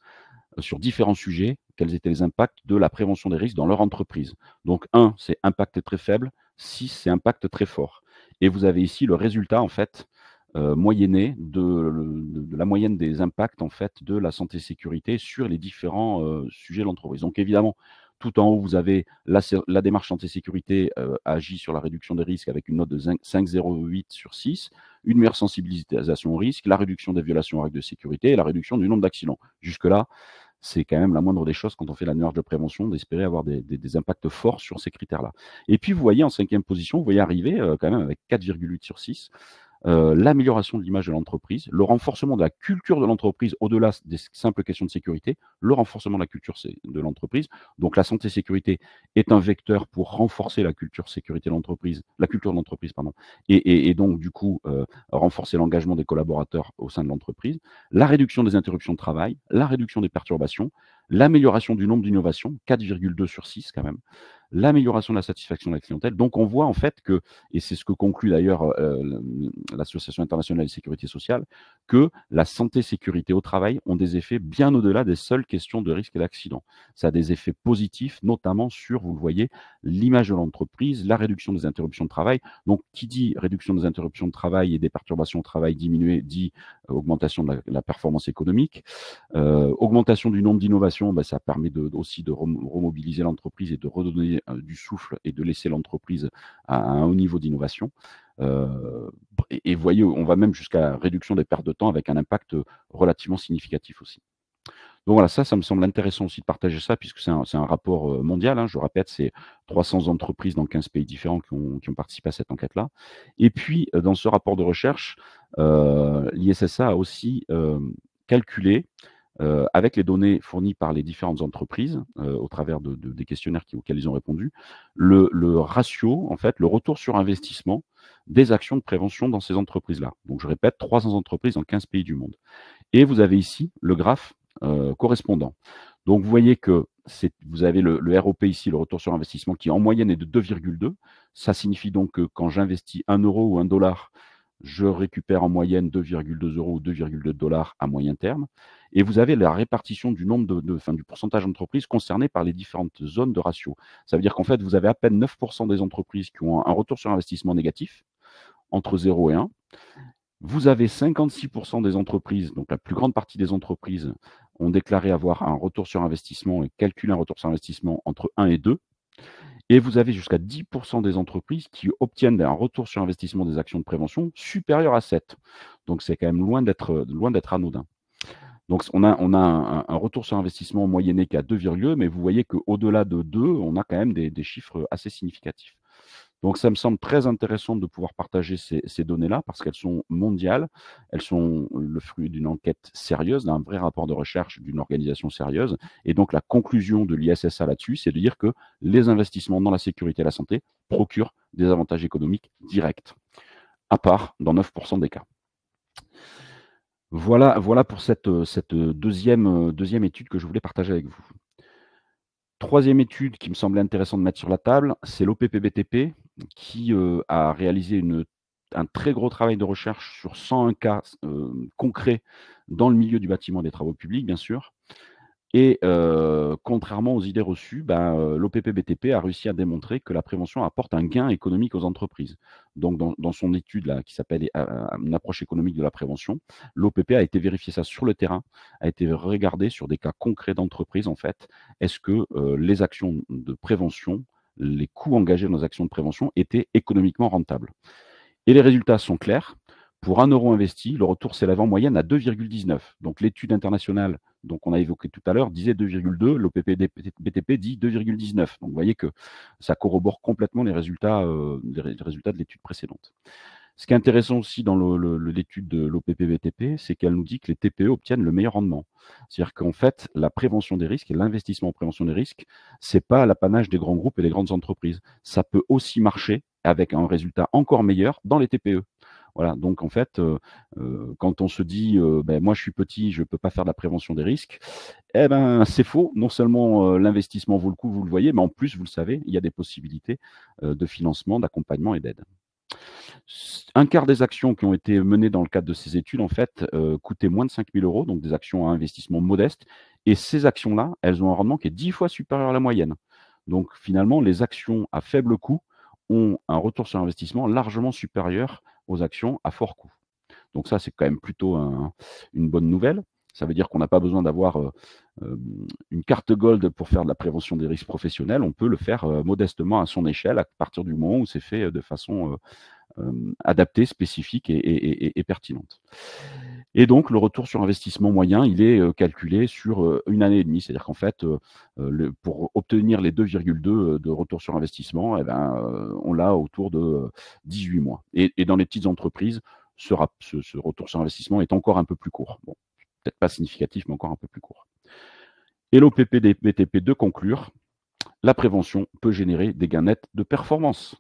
sur différents sujets, quels étaient les impacts de la prévention des risques dans leur entreprise. Donc 1, c'est impact très faible, 6, c'est impact très fort. Et vous avez ici le résultat, en fait, moyenné de la moyenne des impacts, en fait, de la santé-sécurité sur les différents sujets de l'entreprise. Donc évidemment, tout en haut, vous avez la démarche santé-sécurité agit sur la réduction des risques avec une note de 5,08 sur 6, une meilleure sensibilisation au risque, la réduction des violations aux règles de sécurité et la réduction du nombre d'accidents. Jusque-là, c'est quand même la moindre des choses quand on fait la démarche de prévention, d'espérer avoir des impacts forts sur ces critères-là. Et puis, vous voyez en 5e position, vous voyez arriver quand même avec 4,8 sur 6, l'amélioration de l'image de l'entreprise, le renforcement de la culture de l'entreprise au-delà des simples questions de sécurité, le renforcement de la culture de l'entreprise. Donc la santé-sécurité est un vecteur pour renforcer la culture sécurité de l'entreprise, la culture de l'entreprise, pardon, et donc du coup renforcer l'engagement des collaborateurs au sein de l'entreprise, la réduction des interruptions de travail, la réduction des perturbations, l'amélioration du nombre d'innovations, 4,2 sur 6 quand même, l'amélioration de la satisfaction de la clientèle. Donc on voit en fait que, et c'est ce que conclut d'ailleurs l'Association internationale de sécurité sociale, que la santé-sécurité au travail ont des effets bien au-delà des seules questions de risque et d'accident. Ça a des effets positifs, notamment sur, vous le voyez, l'image de l'entreprise, la réduction des interruptions de travail. Donc qui dit réduction des interruptions de travail et des perturbations au travail diminuées, dit augmentation de la performance économique, augmentation du nombre d'innovations, ça permet aussi de remobiliser l'entreprise et de redonner du souffle et de laisser l'entreprise à un haut niveau d'innovation. Et voyez, on va même jusqu'à réduction des pertes de temps avec un impact relativement significatif aussi. Donc voilà, ça me semble intéressant aussi de partager ça, puisque c'est un rapport mondial, hein, je répète, c'est 300 entreprises dans 15 pays différents qui ont participé à cette enquête-là. Et puis, dans ce rapport de recherche, l'ISSA a aussi calculé, avec les données fournies par les différentes entreprises, au travers des questionnaires auxquels ils ont répondu, le ratio, en fait, le retour sur investissement des actions de prévention dans ces entreprises-là. Donc je répète, 300 entreprises dans 15 pays du monde. Et vous avez ici le graphe correspondant. Donc vous voyez que vous avez le ROP ici, le retour sur investissement, qui en moyenne est de 2,2. Ça signifie donc que quand j'investis 1 euro ou 1 dollar, je récupère en moyenne 2,2 euros ou 2,2 dollars à moyen terme. Et vous avez la répartition du nombre du pourcentage d'entreprises concernées par les différentes zones de ratio. Ça veut dire qu'en fait, vous avez à peine 9% des entreprises qui ont un retour sur investissement négatif, entre 0 et 1. Vous avez 56% des entreprises, donc la plus grande partie des entreprises, ont déclaré avoir un retour sur investissement et calculé un retour sur investissement entre 1 et 2. Et vous avez jusqu'à 10% des entreprises qui obtiennent un retour sur investissement des actions de prévention supérieur à 7. Donc c'est quand même loin d'être anodin. Donc on a un retour sur investissement moyenné qui est à 2, mais vous voyez qu'au-delà de 2, on a quand même des chiffres assez significatifs. Donc ça me semble très intéressant de pouvoir partager ces données-là parce qu'elles sont mondiales, elles sont le fruit d'une enquête sérieuse, d'un vrai rapport de recherche d'une organisation sérieuse. Et donc la conclusion de l'ISSA là-dessus, c'est de dire que les investissements dans la sécurité et la santé procurent des avantages économiques directs, à part dans 9% des cas. Voilà pour cette deuxième étude que je voulais partager avec vous. Troisième étude qui me semblait intéressant de mettre sur la table, c'est l'OPPBTP qui a réalisé un très gros travail de recherche sur 101 cas concrets dans le milieu du bâtiment et des travaux publics, bien sûr. Et contrairement aux idées reçues, l'OPP-BTP a réussi à démontrer que la prévention apporte un gain économique aux entreprises. Donc dans son étude là, qui s'appelle une approche économique de la prévention, l'OPP a été vérifié ça sur le terrain, a été regardé sur des cas concrets d'entreprises en fait. Est-ce que les actions de prévention, les coûts engagés dans les actions de prévention étaient économiquement rentables? Et les résultats sont clairs. Pour 1 € investi, le retour s'élève en moyenne à 2,19. Donc l'étude internationale, donc on a évoqué tout à l'heure, disait 2,2, l'OPP-BTP dit 2,19. Donc vous voyez que ça corrobore complètement les résultats de l'étude précédente. Ce qui est intéressant aussi dans l'étude de l'OPP-BTP, c'est qu'elle nous dit que les TPE obtiennent le meilleur rendement. C'est-à-dire qu'en fait, la prévention des risques et l'investissement en prévention des risques, c'est pas l'apanage des grands groupes et des grandes entreprises. Ça peut aussi marcher avec un résultat encore meilleur dans les TPE. Voilà, donc en fait, quand on se dit moi je suis petit, je ne peux pas faire de la prévention des risques, eh ben c'est faux. Non seulement l'investissement vaut le coup, vous le voyez, mais en plus, vous le savez, il y a des possibilités de financement, d'accompagnement et d'aide. Un quart des actions qui ont été menées dans le cadre de ces études, en fait, coûtaient moins de 5 000 €, donc des actions à investissement modeste. Et ces actions-là, elles ont un rendement qui est 10 fois supérieur à la moyenne. Donc finalement, les actions à faible coût ont un retour sur investissement largement supérieur aux actions à fort coût. Donc ça, c'est quand même plutôt une bonne nouvelle. Ça veut dire qu'on n'a pas besoin d'avoir une carte gold pour faire de la prévention des risques professionnels. On peut le faire modestement à son échelle à partir du moment où c'est fait de façon adaptée, spécifique et pertinente. Et donc, le retour sur investissement moyen, il est calculé sur 1 année et demie. C'est-à-dire qu'en fait, pour obtenir les 2,2 de retour sur investissement, on l'a autour de 18 mois. Et dans les petites entreprises, ce retour sur investissement est encore un peu plus court. Bon, peut-être pas significatif, mais encore un peu plus court. Et l'OPP-BTP de conclure, la prévention peut générer des gains nets de performance.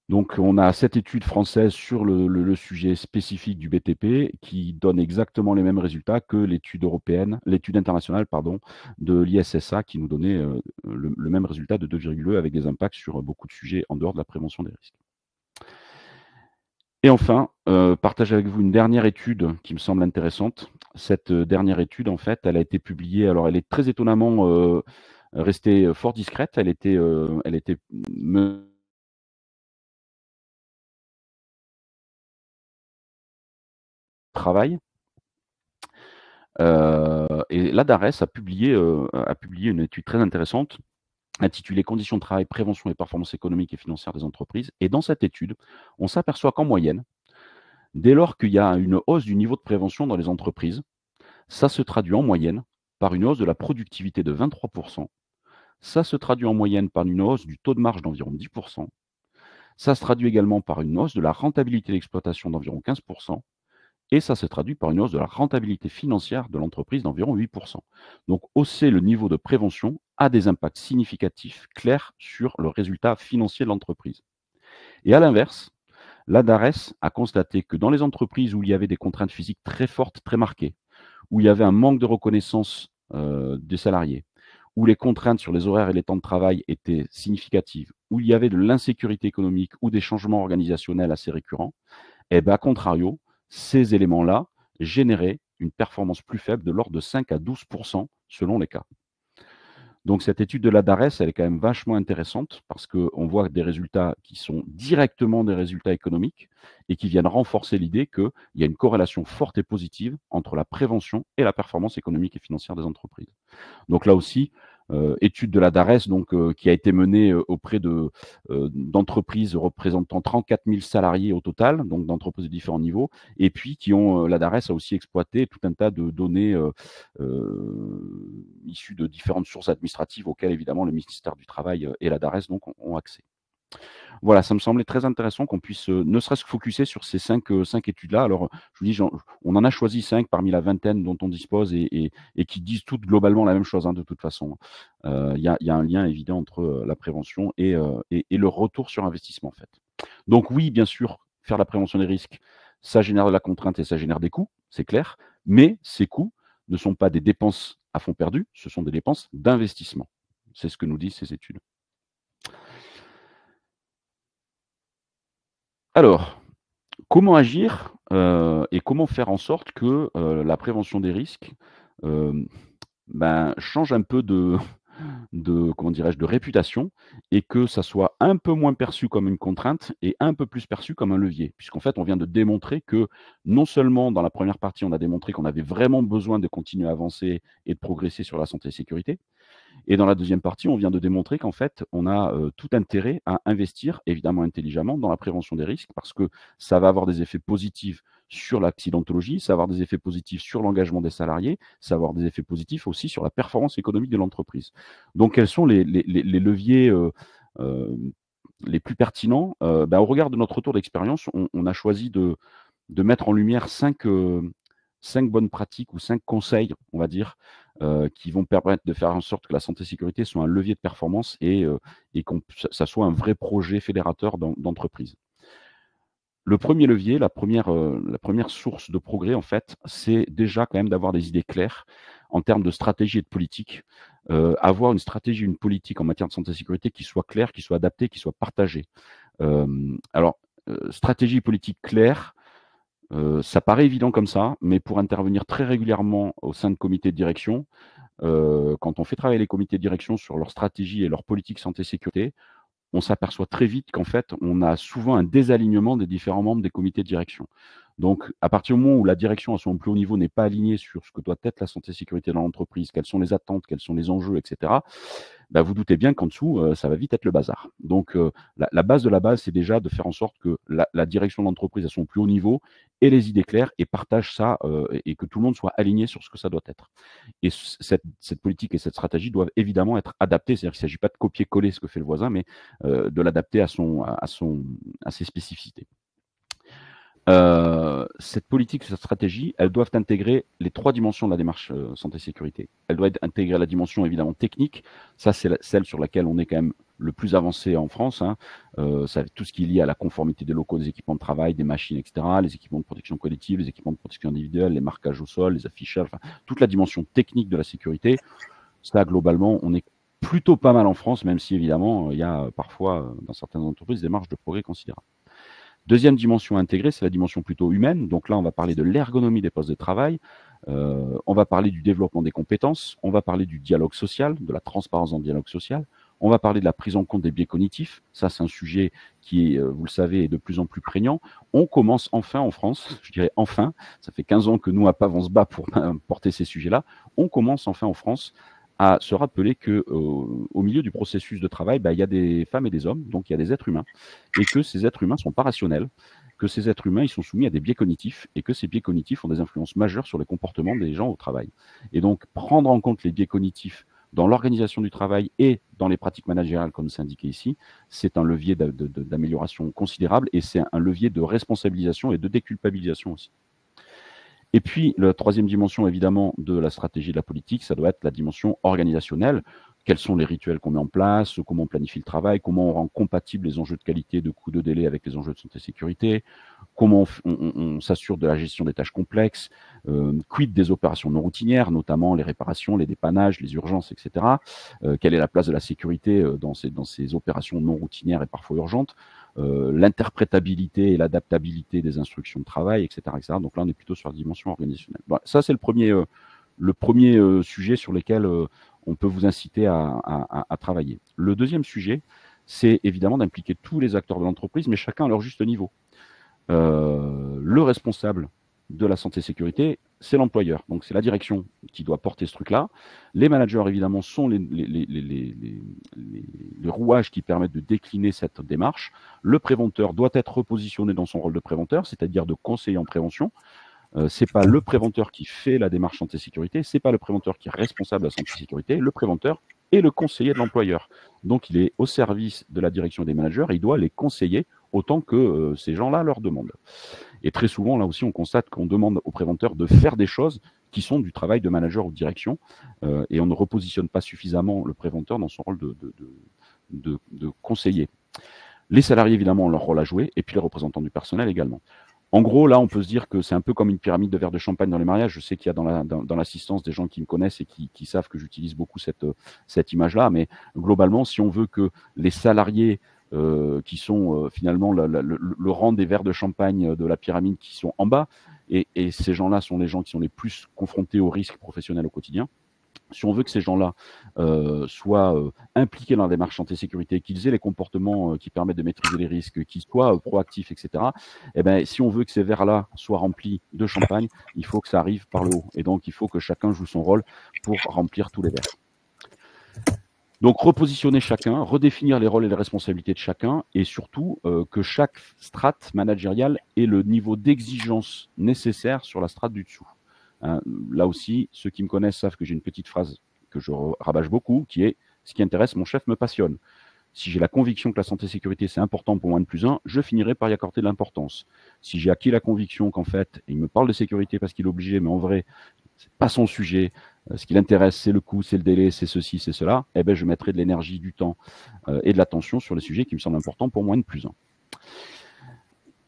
Donc, on a cette étude française sur le sujet spécifique du BTP qui donne exactement les mêmes résultats que l'étude internationale de l'ISSA qui nous donnait le même résultat de 2,2 avec des impacts sur beaucoup de sujets en dehors de la prévention des risques. Et enfin, partage avec vous une dernière étude qui me semble intéressante. Cette dernière étude, en fait, elle a été publiée, alors elle est très étonnamment restée fort discrète. Elle était travail. Et l'ADARES a publié une étude très intéressante intitulée Conditions de travail, prévention et performance économique et financière des entreprises. Et dans cette étude, on s'aperçoit qu'en moyenne, dès lors qu'il y a une hausse du niveau de prévention dans les entreprises, ça se traduit en moyenne par une hausse de la productivité de 23%. Ça se traduit en moyenne par une hausse du taux de marge d'environ 10%. Ça se traduit également par une hausse de la rentabilité d'exploitation d'environ 15%. Et ça se traduit par une hausse de la rentabilité financière de l'entreprise d'environ 8%. Donc, hausser le niveau de prévention a des impacts significatifs, clairs sur le résultat financier de l'entreprise. Et à l'inverse, l'ADARES a constaté que dans les entreprises où il y avait des contraintes physiques très fortes, très marquées, où il y avait un manque de reconnaissance des salariés, où les contraintes sur les horaires et les temps de travail étaient significatives, où il y avait de l'insécurité économique ou des changements organisationnels assez récurrents, à contrario, ces éléments-là généraient une performance plus faible de l'ordre de 5 à 12% selon les cas. Donc cette étude de l'ADARES, elle est quand même vachement intéressante parce qu'on voit des résultats qui sont directement des résultats économiques et qui viennent renforcer l'idée qu'il y a une corrélation forte et positive entre la prévention et la performance économique et financière des entreprises. Donc là aussi, étude de l'ADARES qui a été menée auprès d'entreprises représentant 34 000 salariés au total, donc d'entreprises de différents niveaux, et puis l'ADARES a aussi exploité tout un tas de données issues de différentes sources administratives auxquelles évidemment le ministère du Travail et l'ADARES ont accès. Voilà, ça me semblait très intéressant qu'on puisse ne serait-ce que focuser sur ces cinq études-là. Alors, je vous dis, on en a choisi 5 parmi la vingtaine dont on dispose et qui disent toutes globalement la même chose, de toute façon. Il y a un lien évident entre la prévention et le retour sur investissement, en fait. Donc oui, bien sûr, faire la prévention des risques, ça génère de la contrainte et ça génère des coûts, c'est clair, mais ces coûts ne sont pas des dépenses à fond perdu, ce sont des dépenses d'investissement. C'est ce que nous disent ces études. Alors, comment agir et comment faire en sorte que la prévention des risques change un peu comment dirais-je, de réputation, et que ça soit un peu moins perçu comme une contrainte et un peu plus perçu comme un levier. Puisqu'en fait, on vient de démontrer que non seulement dans la première partie, on a démontré qu'on avait vraiment besoin de continuer à avancer et de progresser sur la santé et sécurité, et dans la deuxième partie, on vient de démontrer qu'en fait, on a tout intérêt à investir, évidemment intelligemment, dans la prévention des risques, parce que ça va avoir des effets positifs sur l'accidentologie, ça va avoir des effets positifs sur l'engagement des salariés, ça va avoir des effets positifs aussi sur la performance économique de l'entreprise. Donc, quels sont les leviers euh, les plus pertinents? Au regard de notre retour d'expérience, on a choisi de mettre en lumière cinq bonnes pratiques ou 5 conseils, on va dire, qui vont permettre de faire en sorte que la santé-sécurité soit un levier de performance et que ça soit un vrai projet fédérateur d'entreprise. Le premier levier, la première source de progrès, en fait, c'est déjà quand même d'avoir des idées claires en termes de stratégie et de politique. Avoir une stratégie, une politique en matière de santé-sécurité qui soit claire, qui soit adaptée, qui soit partagée. Stratégie politique claire, ça paraît évident comme ça, mais pour intervenir très régulièrement au sein de comités de direction, quand on fait travailler les comités de direction sur leur stratégie et leur politique santé-sécurité, on s'aperçoit très vite qu'en fait, on a souvent un désalignement des différents membres des comités de direction. Donc, à partir du moment où la direction à son plus haut niveau n'est pas alignée sur ce que doit être la santé-sécurité dans l'entreprise, quelles sont les attentes, quels sont les enjeux, etc., vous doutez bien qu'en dessous, ça va vite être le bazar. Donc, la base de la base, c'est déjà de faire en sorte que la direction de l'entreprise à son plus haut niveau ait les idées claires et partage ça, et que tout le monde soit aligné sur ce que ça doit être. Et cette politique et cette stratégie doivent évidemment être adaptées. C'est-à-dire qu'il ne s'agit pas de copier-coller ce que fait le voisin, mais de l'adapter à ses spécificités. Cette politique, cette stratégie, elles doivent intégrer les 3 dimensions de la démarche santé-sécurité. Elles doivent intégrer la dimension évidemment technique. Ça, c'est celle sur laquelle on est quand même le plus avancé en France. Ça, tout ce qui est lié à la conformité des locaux, des équipements de travail, des machines, etc., les équipements de protection collective, les équipements de protection individuelle, les marquages au sol, les affichages, enfin, toute la dimension technique de la sécurité. Ça, globalement, on est plutôt pas mal en France, même si évidemment, il y a parfois, dans certaines entreprises, des marges de progrès considérables. Deuxième dimension intégrée, c'est la dimension plutôt humaine. Donc là, on va parler de l'ergonomie des postes de travail, on va parler du développement des compétences, on va parler du dialogue social, de la transparence dans le dialogue social, on va parler de la prise en compte des biais cognitifs. Ça, c'est un sujet qui, vous le savez, est de plus en plus prégnant. On commence enfin en France, je dirais enfin, ça fait 15 ans que nous, à PAV, on se bat pour porter ces sujets-là. On commence enfin en France à se rappeler que au milieu du processus de travail, il y a des femmes et des hommes, donc il y a des êtres humains, et que ces êtres humains ne sont pas rationnels, que ces êtres humains ils sont soumis à des biais cognitifs, et que ces biais cognitifs ont des influences majeures sur les comportements des gens au travail. Et donc, prendre en compte les biais cognitifs dans l'organisation du travail et dans les pratiques managériales, comme c'est indiqué ici, c'est un levier d'amélioration considérable, et c'est un levier de responsabilisation et de déculpabilisation aussi. Et puis, la troisième dimension, évidemment, de la stratégie de la politique, ça doit être la dimension organisationnelle. Quels sont les rituels qu'on met en place, comment on planifie le travail, comment on rend compatibles les enjeux de qualité, de coût, de délai avec les enjeux de santé et sécurité, comment on s'assure de la gestion des tâches complexes, quid des opérations non routinières, notamment les réparations, les dépannages, les urgences, etc. Quelle est la place de la sécurité dans ces opérations non routinières et parfois urgentes, l'interprétabilité et l'adaptabilité des instructions de travail, etc., etc. Donc là, on est plutôt sur la dimension organisationnelle. Bon, ça, c'est le premier sujet sur lequel on peut vous inciter à travailler. Le deuxième sujet, c'est évidemment d'impliquer tous les acteurs de l'entreprise, mais chacun à leur juste niveau. Le responsable de la santé et sécurité, c'est l'employeur. Donc, c'est la direction qui doit porter ce truc-là. Les managers, évidemment, sont les rouages qui permettent de décliner cette démarche. Le préventeur doit être repositionné dans son rôle de préventeur, c'est-à-dire de conseiller en prévention. C'est pas le préventeur qui fait la démarche santé-sécurité, c'est pas le préventeur qui est responsable de la santé-sécurité, le préventeur est le conseiller de l'employeur. Donc, il est au service de la direction des managers et il doit les conseiller autant que ces gens-là leur demandent. Et très souvent, là aussi, on constate qu'on demande au préventeur de faire des choses qui sont du travail de manager ou de direction, et on ne repositionne pas suffisamment le préventeur dans son rôle de conseiller. Les salariés, évidemment, ont leur rôle à jouer, et puis les représentants du personnel également. En gros, là, on peut se dire que c'est un peu comme une pyramide de verre de champagne dans les mariages. Je sais qu'il y a dans l'assistance des gens qui me connaissent et qui savent que j'utilise beaucoup cette image-là, mais globalement, si on veut que les salariés qui sont finalement le rang des verres de champagne de la pyramide qui sont en bas, et ces gens-là sont les gens qui sont les plus confrontés aux risques professionnels au quotidien, Si on veut que ces gens-là soient impliqués dans la démarche santé-sécurité, qu'ils aient les comportements qui permettent de maîtriser les risques, qu'ils soient proactifs, etc., eh ben, si on veut que ces verres-là soient remplis de champagne, il faut que ça arrive par le haut. Et donc, il faut que chacun joue son rôle pour remplir tous les verres. Donc, repositionner chacun, redéfinir les rôles et les responsabilités de chacun, et surtout que chaque strate managériale ait le niveau d'exigence nécessaire sur la strate du dessous. Là aussi, ceux qui me connaissent savent que j'ai une petite phrase que je rabâche beaucoup, qui est « ce qui intéresse mon chef me passionne ». Si j'ai la conviction que la santé-sécurité, c'est important pour moi de plus un, je finirai par y accorder de l'importance. Si j'ai acquis la conviction qu'en fait, il me parle de sécurité parce qu'il est obligé, mais en vrai, c'est pas son sujet, ce qui l'intéresse, c'est le coût, c'est le délai, c'est ceci, c'est cela, eh ben, je mettrai de l'énergie, du temps et de l'attention sur les sujets qui me semblent importants pour moi de plus un.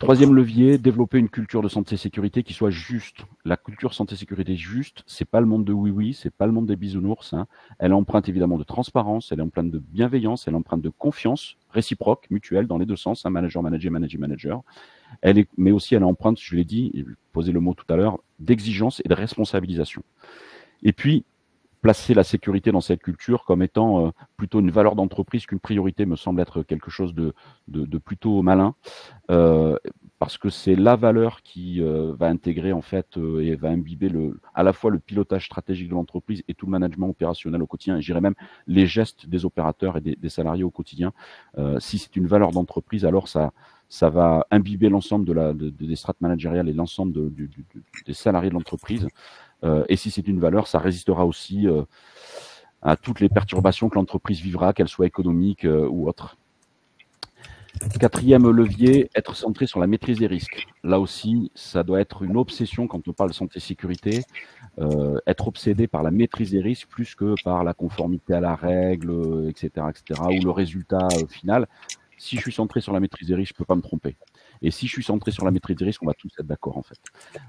Troisième levier, développer une culture de santé-sécurité qui soit juste. La culture santé-sécurité juste, c'est pas le monde de oui-oui, c'est pas le monde des bisounours. Hein. Elle est empreinte évidemment de transparence, elle est empreinte de bienveillance, elle est empreinte de confiance réciproque, mutuelle, dans les deux sens, un manager, manager, manager, manager. Mais aussi elle est empreinte, je l'ai dit, et posé le mot tout à l'heure, d'exigence et de responsabilisation. Et puis, placer la sécurité dans cette culture comme étant plutôt une valeur d'entreprise qu'une priorité me semble être quelque chose de plutôt malin, parce que c'est la valeur qui va intégrer en fait et va imbiber à la fois le pilotage stratégique de l'entreprise et tout le management opérationnel au quotidien, et je dirais même les gestes des opérateurs et des salariés au quotidien. Si c'est une valeur d'entreprise, alors ça va imbiber l'ensemble des strates managériales et l'ensemble des salariés de l'entreprise. Et si c'est une valeur, ça résistera aussi à toutes les perturbations que l'entreprise vivra, qu'elles soient économiques ou autres. Quatrième levier, être centré sur la maîtrise des risques. Là aussi, ça doit être une obsession quand on parle de santé-sécurité, être obsédé par la maîtrise des risques plus que par la conformité à la règle, etc., ou le résultat final. Si je suis centré sur la maîtrise des risques, je ne peux pas me tromper. Et si je suis centré sur la maîtrise des risques, on va tous être d'accord en fait.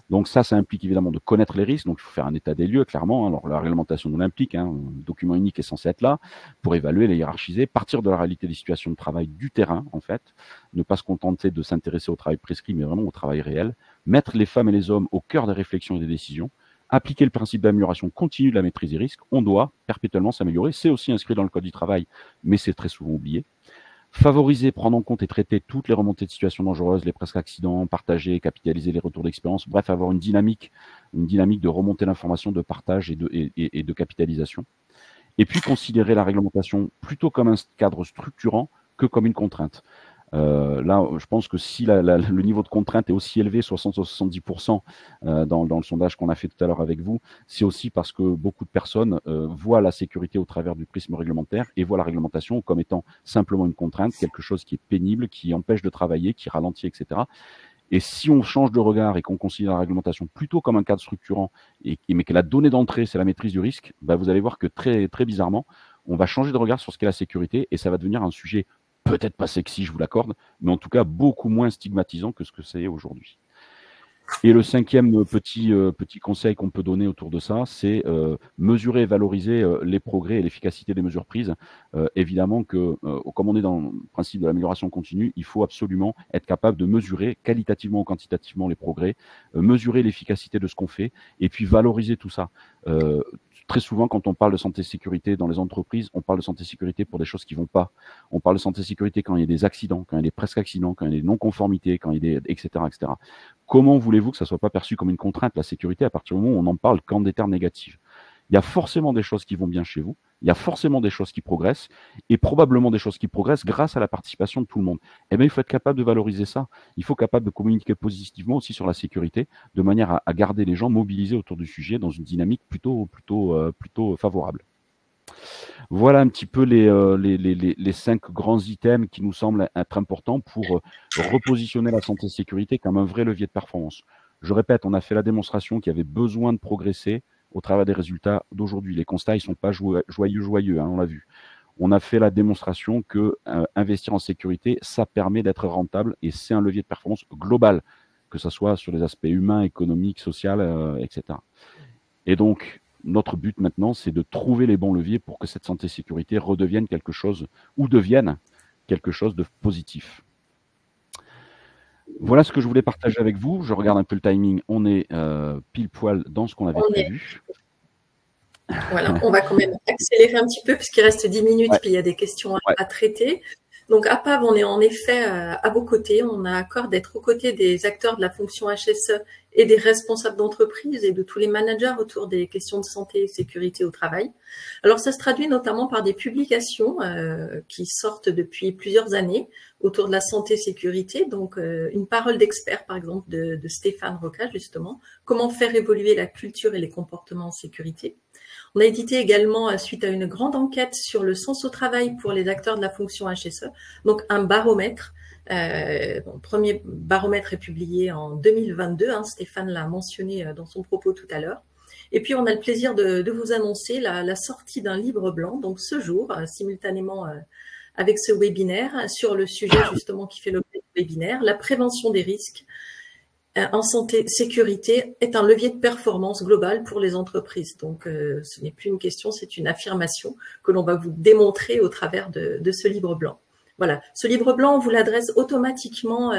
Donc ça implique évidemment de connaître les risques. Donc il faut faire un état des lieux, clairement. Alors la réglementation nous l'implique. Un document unique est censé être là pour évaluer, les hiérarchiser, partir de la réalité des situations de travail du terrain en fait. Ne pas se contenter de s'intéresser au travail prescrit, mais vraiment au travail réel. Mettre les femmes et les hommes au cœur des réflexions et des décisions. Appliquer le principe d'amélioration continue de la maîtrise des risques. On doit perpétuellement s'améliorer. C'est aussi inscrit dans le code du travail, mais c'est très souvent oublié. Favoriser, prendre en compte et traiter toutes les remontées de situations dangereuses, les presque accidents, partager, capitaliser les retours d'expérience, bref, avoir une dynamique de remontée d'informations, de partage et de capitalisation. Et puis considérer la réglementation plutôt comme un cadre structurant que comme une contrainte. Là, je pense que si le niveau de contrainte est aussi élevé, 60-70% dans le sondage qu'on a fait tout à l'heure avec vous, c'est aussi parce que beaucoup de personnes voient la sécurité au travers du prisme réglementaire et voient la réglementation comme étant simplement une contrainte, quelque chose qui est pénible, qui empêche de travailler, qui ralentit, etc. Et si on change de regard et qu'on considère la réglementation plutôt comme un cadre structurant, mais que la donnée d'entrée, c'est la maîtrise du risque, bah vous allez voir que très, très bizarrement, on va changer de regard sur ce qu'est la sécurité et ça va devenir un sujet peut-être pas sexy, je vous l'accorde, mais en tout cas beaucoup moins stigmatisant que ce que c'est aujourd'hui. Et le cinquième petit conseil qu'on peut donner autour de ça, c'est mesurer et valoriser les progrès et l'efficacité des mesures prises. Évidemment que, comme on est dans le principe de l'amélioration continue, il faut absolument être capable de mesurer qualitativement ou quantitativement les progrès, mesurer l'efficacité de ce qu'on fait, et puis valoriser tout ça. Très souvent, quand on parle de santé-sécurité dans les entreprises, on parle de santé-sécurité pour des choses qui vont pas. On parle de santé-sécurité quand il y a des accidents, quand il y a des presque accidents, quand il y a des non-conformités, quand il y a des, etc., etc. Comment voulez-vous que ça soit pas perçu comme une contrainte, la sécurité, à partir du moment où on n'en parle qu'en des termes négatifs? Il y a forcément des choses qui vont bien chez vous, il y a forcément des choses qui progressent, et probablement des choses qui progressent grâce à la participation de tout le monde. Eh bien, il faut être capable de valoriser ça. Il faut être capable de communiquer positivement aussi sur la sécurité, de manière à garder les gens mobilisés autour du sujet dans une dynamique plutôt favorable. Voilà un petit peu les 5 grands items qui nous semblent être importants pour repositionner la santé-sécurité comme un vrai levier de performance. Je répète, on a fait la démonstration qu'il y avait besoin de progresser au travers des résultats d'aujourd'hui. Les constats, ils sont pas joyeux, hein, on l'a vu. On a fait la démonstration que investir en sécurité, ça permet d'être rentable et c'est un levier de performance global, que ce soit sur les aspects humains, économiques, sociaux, etc. Et donc, notre but maintenant, c'est de trouver les bons leviers pour que cette santé-sécurité redevienne quelque chose, ou devienne quelque chose de positif. Voilà ce que je voulais partager avec vous. Je regarde un peu le timing. On est pile poil dans ce qu'on avait prévu. Voilà, on va quand même accélérer un petit peu puisqu'il reste 10 minutes, Ouais, puis il y a des questions ouais. à traiter. Donc, à PAV, on est en effet à vos côtés. On a à cœur d'être aux côtés des acteurs de la fonction HSE et des responsables d'entreprise et de tous les managers autour des questions de santé et sécurité au travail. Alors, ça se traduit notamment par des publications qui sortent depuis plusieurs années autour de la santé et sécurité. Donc, une parole d'expert, par exemple, de Stéphane Roca, justement. Comment faire évoluer la culture et les comportements en sécurité. On a édité également, suite à une grande enquête sur le sens au travail pour les acteurs de la fonction HSE, donc un baromètre. Le premier baromètre est publié en 2022, hein, Stéphane l'a mentionné dans son propos tout à l'heure. Et puis, on a le plaisir de vous annoncer la sortie d'un livre blanc, donc ce jour, simultanément avec ce webinaire, sur le sujet justement qui fait l'objet du webinaire, la prévention des risques en santé, sécurité est un levier de performance globale pour les entreprises. Donc, ce n'est plus une question, c'est une affirmation que l'on va vous démontrer au travers de ce livre blanc. Voilà, ce livre blanc, on vous l'adresse automatiquement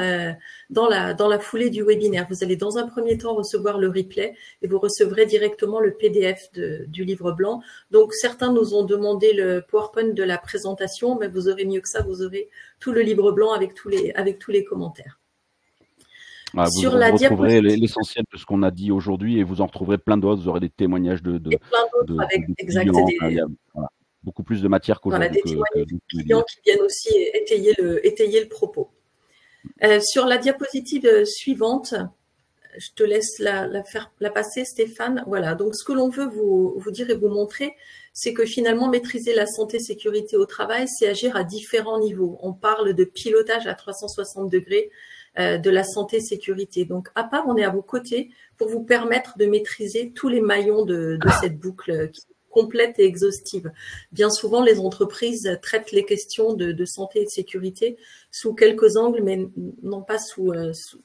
dans la foulée du webinaire. Vous allez dans un premier temps recevoir le replay et vous recevrez directement le PDF du livre blanc. Donc, certains nous ont demandé le PowerPoint de la présentation, mais vous aurez mieux que ça, vous aurez tout le livre blanc avec tous les commentaires. Voilà, vous retrouverez l'essentiel de ce qu'on a dit aujourd'hui et vous en retrouverez plein d'autres. Vous aurez des témoignages de exact, clients. Il y a beaucoup plus de matière qu'aujourd'hui. Voilà, des témoignages de clients qui viennent aussi étayer le propos. Sur la diapositive suivante, je te laisse la passer, Stéphane. Voilà, donc ce que l'on veut vous dire et vous montrer, c'est que finalement, maîtriser la santé sécurité au travail, c'est agir à différents niveaux. On parle de pilotage à 360 degrés de la santé sécurité. Donc, à part, on est à vos côtés pour vous permettre de maîtriser tous les maillons de cette boucle qui est complète et exhaustive. Bien souvent, les entreprises traitent les questions de santé et de sécurité sous quelques angles, mais non pas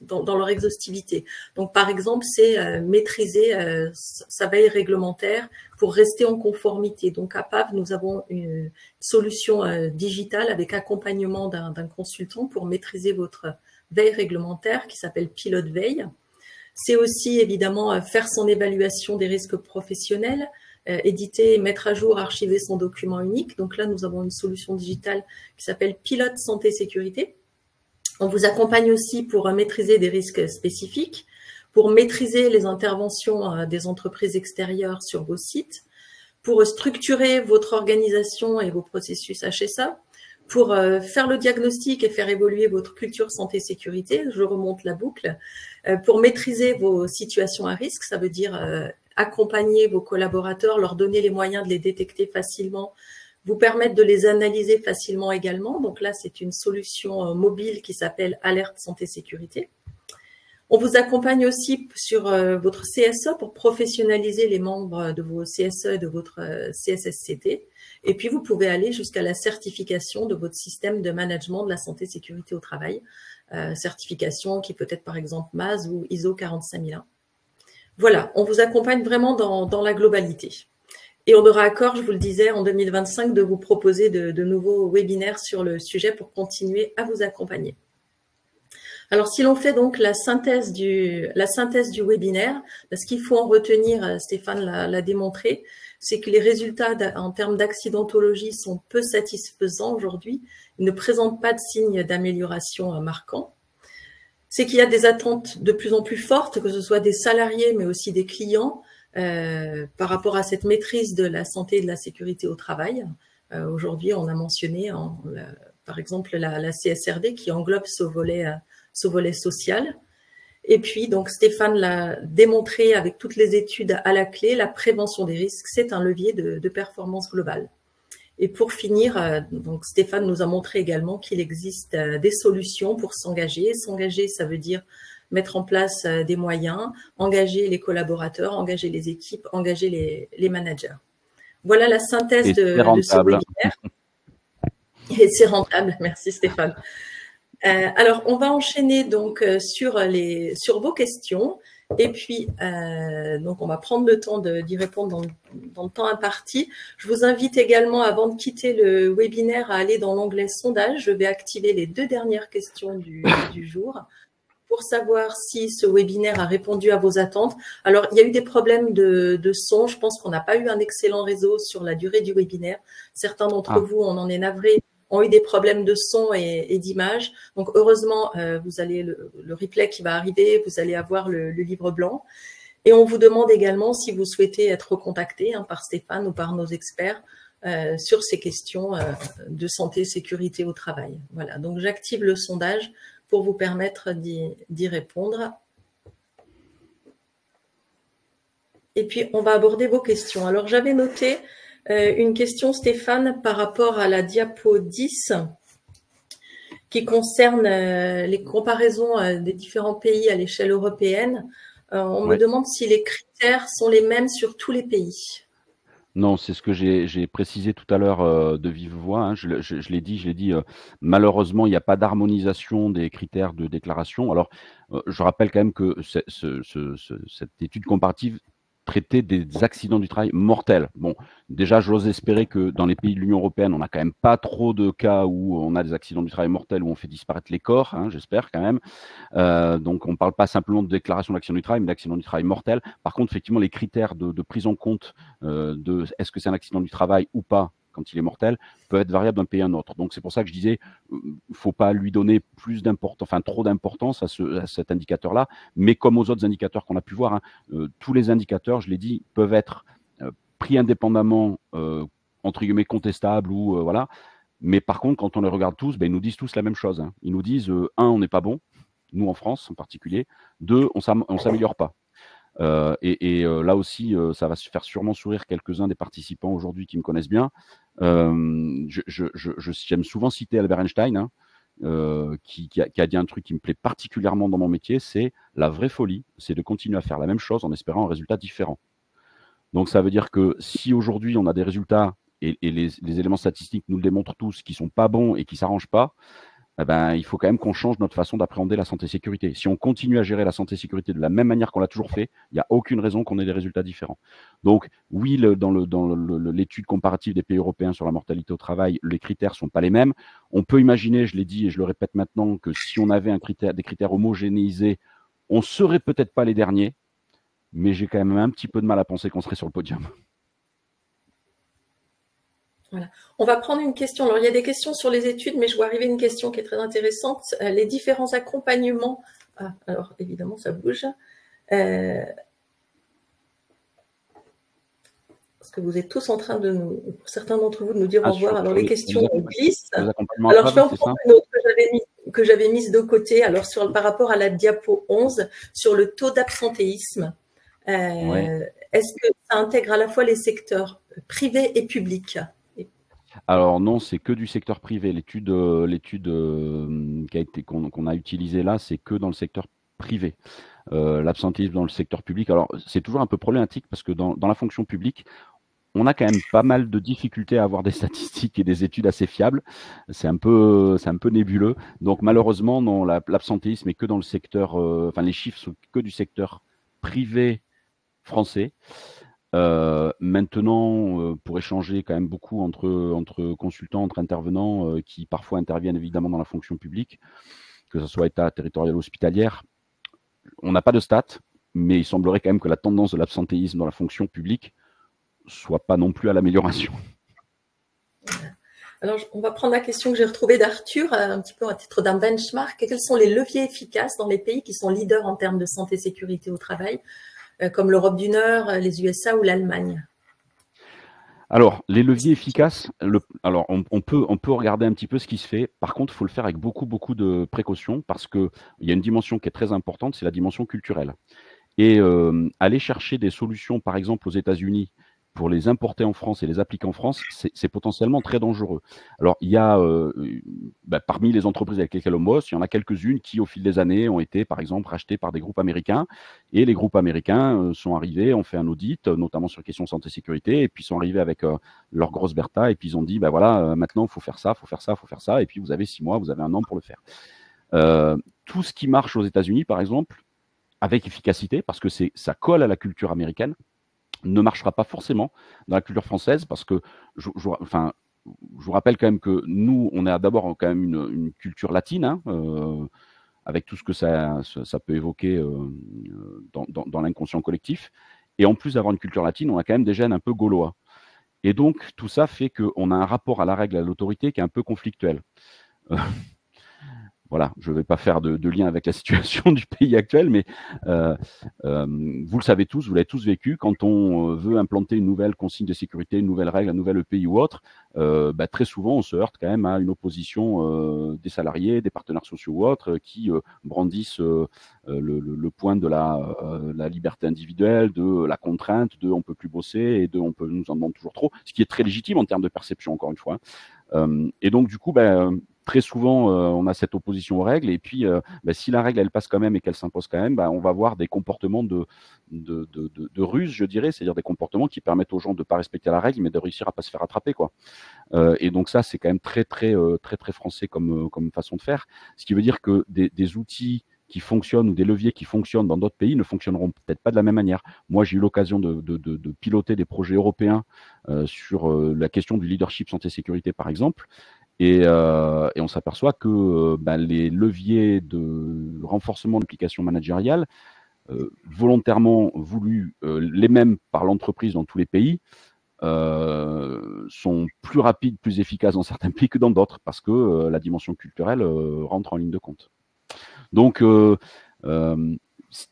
dans leur exhaustivité. Donc, par exemple, c'est maîtriser sa veille réglementaire pour rester en conformité. Donc, à PAV, nous avons une solution digitale avec accompagnement d'un consultant pour maîtriser votre veille réglementaire qui s'appelle Pilote Veille. C'est aussi évidemment faire son évaluation des risques professionnels, éditer, mettre à jour, archiver son document unique. Donc là, nous avons une solution digitale qui s'appelle Pilote Santé Sécurité. On vous accompagne aussi pour maîtriser des risques spécifiques, pour maîtriser les interventions des entreprises extérieures sur vos sites, pour structurer votre organisation et vos processus HSE, pour faire le diagnostic et faire évoluer votre culture santé-sécurité, je remonte la boucle, pour maîtriser vos situations à risque, ça veut dire accompagner vos collaborateurs, leur donner les moyens de les détecter facilement, vous permettre de les analyser facilement également. Donc là, c'est une solution mobile qui s'appelle Alerte Santé-Sécurité. On vous accompagne aussi sur votre CSE pour professionnaliser les membres de vos CSE et de votre CSSCT. Et puis, vous pouvez aller jusqu'à la certification de votre système de management de la santé et sécurité au travail. Certification qui peut être par exemple MAS ou ISO 45001. Voilà, on vous accompagne vraiment dans la globalité. Et on aura à cœur, je vous le disais, en 2025, de vous proposer de nouveaux webinaires sur le sujet pour continuer à vous accompagner. Alors, si l'on fait donc la synthèse du webinaire, ce qu'il faut en retenir, Stéphane l'a démontré, c'est que les résultats en termes d'accidentologie sont peu satisfaisants aujourd'hui. Ils ne présentent pas de signes d'amélioration marquants. C'est qu'il y a des attentes de plus en plus fortes, que ce soit des salariés, mais aussi des clients, par rapport à cette maîtrise de la santé et de la sécurité au travail. Aujourd'hui, on a mentionné, par exemple, la CSRD qui englobe ce volet social. Et puis, donc, Stéphane l'a démontré avec toutes les études à la clé, la prévention des risques, c'est un levier de performance globale. Et pour finir, donc Stéphane nous a montré également qu'il existe des solutions pour s'engager. S'engager, ça veut dire mettre en place des moyens, engager les collaborateurs, engager les équipes, engager les managers. Voilà la synthèse de ce webinaire. Et c'est rentable, merci Stéphane. Alors, on va enchaîner donc sur vos questions. Et puis, donc, on va prendre le temps d'y répondre dans le temps imparti. Je vous invite également, avant de quitter le webinaire, à aller dans l'onglet sondage. Je vais activer les 2 dernières questions du jour pour savoir si ce webinaire a répondu à vos attentes. Alors, il y a eu des problèmes de son. Je pense qu'on n'a pas eu un excellent réseau sur la durée du webinaire. Certains d'entre vous, on en est navrés, ont eu des problèmes de son et d'image. Donc, heureusement, vous allez le replay qui va arriver, vous allez avoir le livre blanc. Et on vous demande également si vous souhaitez être contacté par Stéphane ou par nos experts sur ces questions de santé et sécurité au travail. Voilà, donc j'active le sondage pour vous permettre d'y répondre. Et puis, on va aborder vos questions. Alors, j'avais noté une question, Stéphane, par rapport à la diapo 10 qui concerne les comparaisons des différents pays à l'échelle européenne. On me demande si les critères sont les mêmes sur tous les pays. Non, c'est ce que j'ai précisé tout à l'heure de vive voix. Hein. Je l'ai dit, malheureusement, il n'y a pas d'harmonisation des critères de déclaration. Alors, je rappelle quand même que cette étude comparative traitait des accidents du travail mortels. Bon, déjà, j'ose espérer que dans les pays de l'Union européenne, on n'a quand même pas trop de cas où on a des accidents du travail mortels, où on fait disparaître les corps, hein, j'espère quand même. Donc, on ne parle pas simplement de déclaration d'accident du travail, mais d'accident du travail mortel. Par contre, effectivement, les critères de prise en compte de est-ce que c'est un accident du travail ou pas quand il est mortel peuvent être variables d'un pays à un autre. Donc, c'est pour ça que je disais, il ne faut pas lui donner trop d'importance à cet indicateur-là. Mais comme aux autres indicateurs qu'on a pu voir, hein, tous les indicateurs, je l'ai dit, peuvent être pris indépendamment, entre guillemets, contestables ou voilà. Mais par contre, quand on les regarde tous, ils nous disent tous la même chose. Hein. Ils nous disent, on n'est pas bon, nous en France en particulier. 2, on s'améliore pas. Là aussi, ça va se faire sûrement sourire quelques-uns des participants aujourd'hui qui me connaissent bien. J'aime souvent citer Albert Einstein, hein, qui a dit un truc qui me plaît particulièrement dans mon métier, c'est la vraie folie, c'est de continuer à faire la même chose en espérant un résultat différent. Donc ça veut dire que si aujourd'hui on a des résultats et les éléments statistiques nous le démontrent tous, qui sont pas bons et qui s'arrangent pas, il faut quand même qu'on change notre façon d'appréhender la santé-sécurité. Si on continue à gérer la santé-sécurité de la même manière qu'on l'a toujours fait, il n'y a aucune raison qu'on ait des résultats différents. Donc oui, dans l'étude comparative des pays européens sur la mortalité au travail, les critères ne sont pas les mêmes. On peut imaginer, je l'ai dit et je le répète maintenant, que si on avait des critères homogénéisés, on ne serait peut-être pas les derniers, mais j'ai quand même un petit peu de mal à penser qu'on serait sur le podium. Voilà. On va prendre une question. Alors, il y a des questions sur les études, mais je vois arriver une question qui est très intéressante. Les différents accompagnements. Ah, alors, évidemment, ça bouge. Parce que vous êtes tous en train pour certains d'entre vous, de nous dire au revoir. Alors, les questions glissent. Alors, je vais en prendre une autre que j'avais mise de côté. Alors, par rapport à la diapo 11, sur le taux d'absentéisme. Est-ce que ça intègre à la fois les secteurs privés et publics? Alors non, c'est que du secteur privé. L'étude qu'on a utilisée là, c'est que dans le secteur privé. L'absentéisme dans le secteur public, alors c'est toujours un peu problématique parce que dans la fonction publique, on a quand même pas mal de difficultés à avoir des statistiques et des études assez fiables. C'est un peu nébuleux. Donc malheureusement, non, l'absentéisme est que dans le secteur, les chiffres sont que du secteur privé français. Maintenant, pour échanger quand même beaucoup entre consultants, entre intervenants qui parfois interviennent évidemment dans la fonction publique, que ce soit État, territorial, hospitalière, on n'a pas de stats, mais il semblerait quand même que la tendance de l'absentéisme dans la fonction publique soit pas non plus à l'amélioration. Alors, on va prendre la question que j'ai retrouvée d'Arthur, un petit peu à titre d'un benchmark. Quels sont les leviers efficaces dans les pays qui sont leaders en termes de santé et sécurité au travail, comme l'Europe du Nord, les USA ou l'Allemagne? Alors, les leviers efficaces, on peut regarder un petit peu ce qui se fait. Par contre, il faut le faire avec beaucoup de précautions parce qu'il y a une dimension qui est très importante, c'est la dimension culturelle. Et aller chercher des solutions, par exemple aux États-Unis, pour les importer en France et les appliquer en France, c'est potentiellement très dangereux. Alors, il y a, parmi les entreprises avec lesquelles on bosse, il y en a quelques-unes qui, au fil des années, ont été, par exemple, rachetées par des groupes américains. Et les groupes américains sont arrivés, ont fait un audit, notamment sur les questions santé-sécurité, et puis sont arrivés avec leur grosse Bertha, et puis ils ont dit, maintenant, il faut faire ça, il faut faire ça, il faut faire ça, et puis vous avez 6 mois, vous avez 1 an pour le faire. Tout ce qui marche aux États-Unis, par exemple, avec efficacité, parce que ça colle à la culture américaine, ne marchera pas forcément dans la culture française parce que je vous rappelle quand même que nous, on a d'abord quand même une culture latine. Hein, avec tout ce que ça peut évoquer dans l'inconscient collectif. Et en plus d'avoir une culture latine, on a quand même des gènes un peu gaulois. Et donc, tout ça fait qu'on a un rapport à la règle et à l'autorité qui est un peu conflictuel. Voilà, je ne vais pas faire de lien avec la situation du pays actuel, mais vous le savez tous, vous l'avez tous vécu, quand on veut implanter une nouvelle consigne de sécurité, une nouvelle règle, un nouvel EPI ou autre, très souvent on se heurte quand même à une opposition des salariés, des partenaires sociaux ou autres, qui brandissent le point de la liberté individuelle, de la contrainte, de on peut plus bosser et de on nous en demande toujours trop, ce qui est très légitime en termes de perception, encore une fois. Et donc du coup, très souvent, on a cette opposition aux règles, et puis si la règle elle passe quand même et qu'elle s'impose quand même, on va avoir des comportements de ruse, je dirais, c'est-à-dire des comportements qui permettent aux gens de ne pas respecter la règle, mais de réussir à pas se faire attraper, quoi. Et donc ça, c'est quand même très français comme façon de faire. Ce qui veut dire que des outils qui fonctionnent ou des leviers qui fonctionnent dans d'autres pays ne fonctionneront peut-être pas de la même manière. Moi, j'ai eu l'occasion de piloter des projets européens sur la question du leadership santé-sécurité, par exemple. Et on s'aperçoit que les leviers de renforcement de l'application managériale, volontairement voulus les mêmes par l'entreprise dans tous les pays, sont plus rapides, plus efficaces dans certains pays que dans d'autres, parce que la dimension culturelle rentre en ligne de compte. Donc,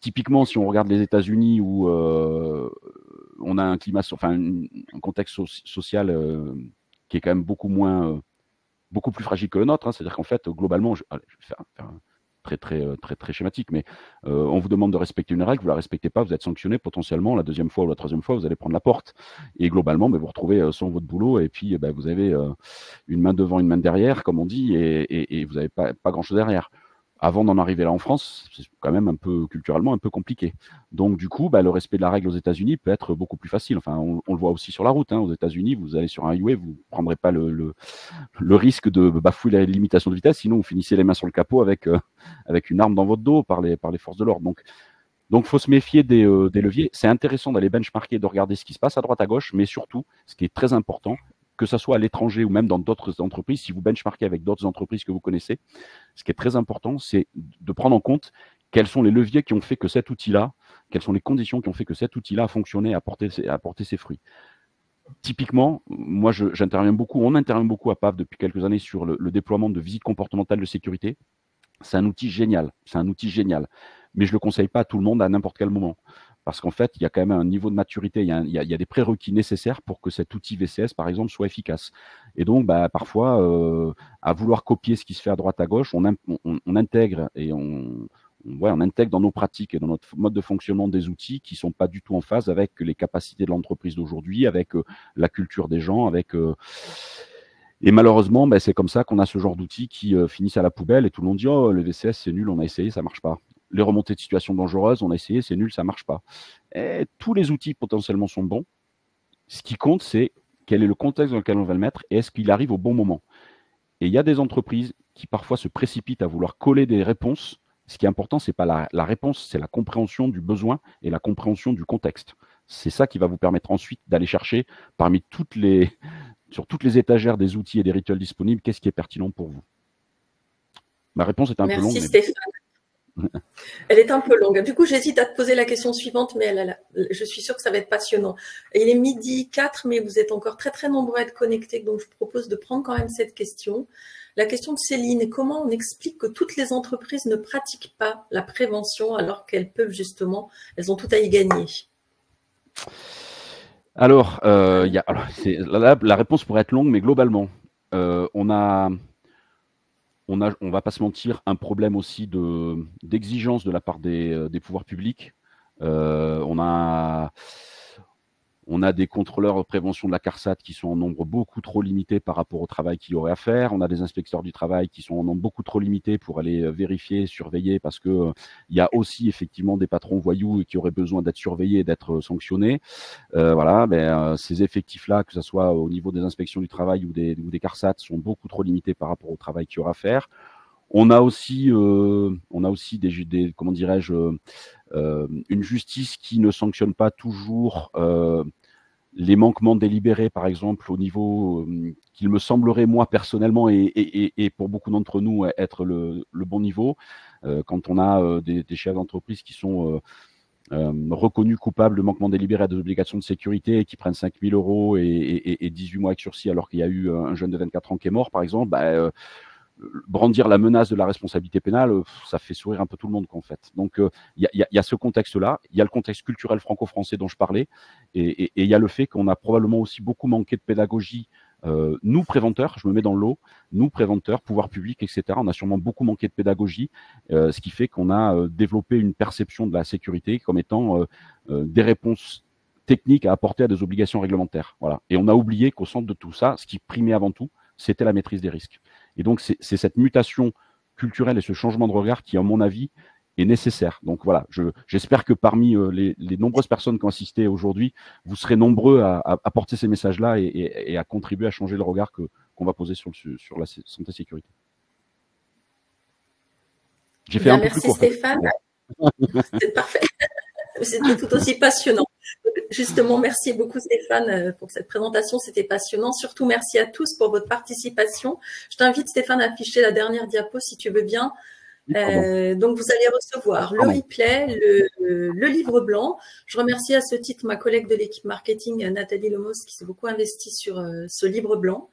typiquement, si on regarde les États-Unis où on a un climat, un contexte social qui est quand même beaucoup plus fragile que le nôtre, c'est-à-dire qu'en fait, globalement, je vais faire très schématique, mais on vous demande de respecter une règle, vous la respectez pas, vous êtes sanctionné potentiellement, la deuxième fois ou la troisième fois, vous allez prendre la porte. Et globalement, vous vous retrouvez sans votre boulot, et puis vous avez une main devant, une main derrière, comme on dit, et vous n'avez pas grand-chose derrière. Avant d'en arriver là en France, c'est quand même culturellement un peu compliqué. Donc du coup, le respect de la règle aux États-Unis peut être beaucoup plus facile. Enfin, on le voit aussi sur la route. Aux États-Unis, vous allez sur un highway, vous ne prendrez pas le risque de bafouer la limitation de vitesse, sinon vous finissez les mains sur le capot avec une arme dans votre dos par les forces de l'ordre. Donc, faut se méfier des leviers. C'est intéressant d'aller benchmarker, de regarder ce qui se passe à droite, à gauche, mais surtout, ce qui est très important, que ce soit à l'étranger ou même dans d'autres entreprises, si vous benchmarkez avec d'autres entreprises que vous connaissez, ce qui est très important, c'est de prendre en compte quels sont les leviers qui ont fait que cet outil-là, quelles sont les conditions qui ont fait que cet outil-là a fonctionné, a porté ses fruits. Typiquement, moi, on intervient beaucoup à PAF depuis quelques années sur le déploiement de visites comportementales de sécurité. C'est un outil génial, mais je le conseille pas à tout le monde à n'importe quel moment. Parce qu'en fait, il y a quand même un niveau de maturité, il y a des prérequis nécessaires pour que cet outil VCS, par exemple, soit efficace. Et donc, parfois, à vouloir copier ce qui se fait à droite, à gauche, on intègre et on intègre dans nos pratiques et dans notre mode de fonctionnement des outils qui sont pas du tout en phase avec les capacités de l'entreprise d'aujourd'hui, avec la culture des gens, et malheureusement, c'est comme ça qu'on a ce genre d'outils qui finissent à la poubelle et tout le monde dit « Oh, le VCS, c'est nul, on a essayé, ça marche pas. » Les remontées de situation dangereuses, on a essayé, c'est nul, ça marche pas. Et tous les outils potentiellement sont bons. Ce qui compte, c'est quel est le contexte dans lequel on va le mettre et est-ce qu'il arrive au bon moment. Et il y a des entreprises qui parfois se précipitent à vouloir coller des réponses. Ce qui est important, c'est pas la réponse, c'est la compréhension du besoin et la compréhension du contexte. C'est ça qui va vous permettre ensuite d'aller chercher parmi sur toutes les étagères des outils et des rituels disponibles, qu'est-ce qui est pertinent pour vous. Ma réponse est un peu longue. Merci Stéphane. Elle est un peu longue. Du coup, j'hésite à te poser la question suivante, mais je suis sûre que ça va être passionnant. Il est 12h04, mais vous êtes encore très nombreux à être connectés, donc je propose de prendre quand même cette question. La question de Céline, comment on explique que toutes les entreprises ne pratiquent pas la prévention alors qu'elles peuvent justement, elles ont tout à y gagner? Alors, la réponse pourrait être longue, mais globalement, on va pas se mentir, un problème aussi d'exigence de la part des pouvoirs publics. On a des contrôleurs de prévention de la CARSAT qui sont en nombre beaucoup trop limité par rapport au travail qu'il y aurait à faire. On a des inspecteurs du travail qui sont en nombre beaucoup trop limité pour aller vérifier, surveiller, parce que il y a aussi effectivement des patrons voyous qui auraient besoin d'être surveillés et d'être sanctionnés. Ces effectifs-là, que ce soit au niveau des inspections du travail ou des CARSAT, sont beaucoup trop limités par rapport au travail qu'il y aura à faire. On a aussi des comment dirais-je, une justice qui ne sanctionne pas toujours les manquements délibérés, par exemple, au niveau qu'il me semblerait, moi, personnellement, et pour beaucoup d'entre nous, être le bon niveau. Quand on a des chefs d'entreprise qui sont reconnus coupables de manquement délibéré à des obligations de sécurité et qui prennent 5 000 € et 18 mois avec sursis alors qu'il y a eu un jeune de 24 ans qui est mort, par exemple, brandir la menace de la responsabilité pénale, ça fait sourire un peu tout le monde, en fait. Donc, il y a ce contexte-là, il y a le contexte culturel franco-français dont je parlais, et il y a le fait qu'on a probablement aussi beaucoup manqué de pédagogie. Nous, préventeurs, je me mets dans le lot, nous, préventeurs, pouvoirs publics, etc., on a sûrement beaucoup manqué de pédagogie, ce qui fait qu'on a développé une perception de la sécurité comme étant des réponses techniques à apporter à des obligations réglementaires. Voilà. Et on a oublié qu'au centre de tout ça, ce qui primait avant tout, c'était la maîtrise des risques. Et donc, c'est cette mutation culturelle et ce changement de regard qui, à mon avis, est nécessaire. Donc voilà, j'espère que parmi les nombreuses personnes qui ont assisté aujourd'hui, vous serez nombreux à porter ces messages-là et à contribuer à changer le regard qu'on va poser sur la santé-sécurité. J'ai fait un peu plus court. Merci Stéphane. C'est parfait. C'était tout aussi passionnant. Justement, merci beaucoup Stéphane pour cette présentation, c'était passionnant. Surtout, merci à tous pour votre participation. Je t'invite Stéphane à afficher la dernière diapo si tu veux bien. Donc, vous allez recevoir le replay, le livre blanc. Je remercie à ce titre ma collègue de l'équipe marketing, Nathalie Lemos, qui s'est beaucoup investie sur ce livre blanc.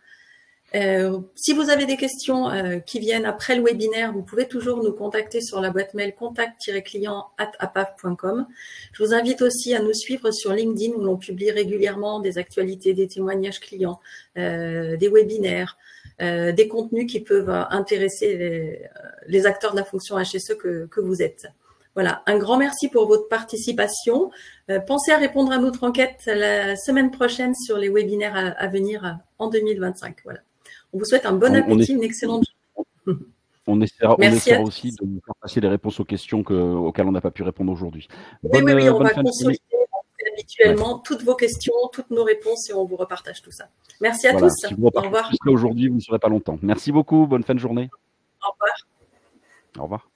Si vous avez des questions qui viennent après le webinaire, vous pouvez toujours nous contacter sur la boîte mail contact-client@apaf.com. Je vous invite aussi à nous suivre sur LinkedIn où l'on publie régulièrement des actualités, des témoignages clients, des webinaires, des contenus qui peuvent intéresser les acteurs de la fonction HSE que vous êtes. Voilà, un grand merci pour votre participation. Pensez à répondre à notre enquête la semaine prochaine sur les webinaires à venir en 2025. Voilà. On vous souhaite un bon appétit, une excellente journée. On essaiera aussi de vous faire passer les réponses aux questions auxquelles on n'a pas pu répondre aujourd'hui. Oui, on va consolider habituellement toutes vos questions, toutes nos réponses et on vous repartage tout ça. Merci à tous. Si vous repartez aujourd'hui, vous ne serez pas longtemps. Merci beaucoup. Bonne fin de journée. Au revoir. Au revoir.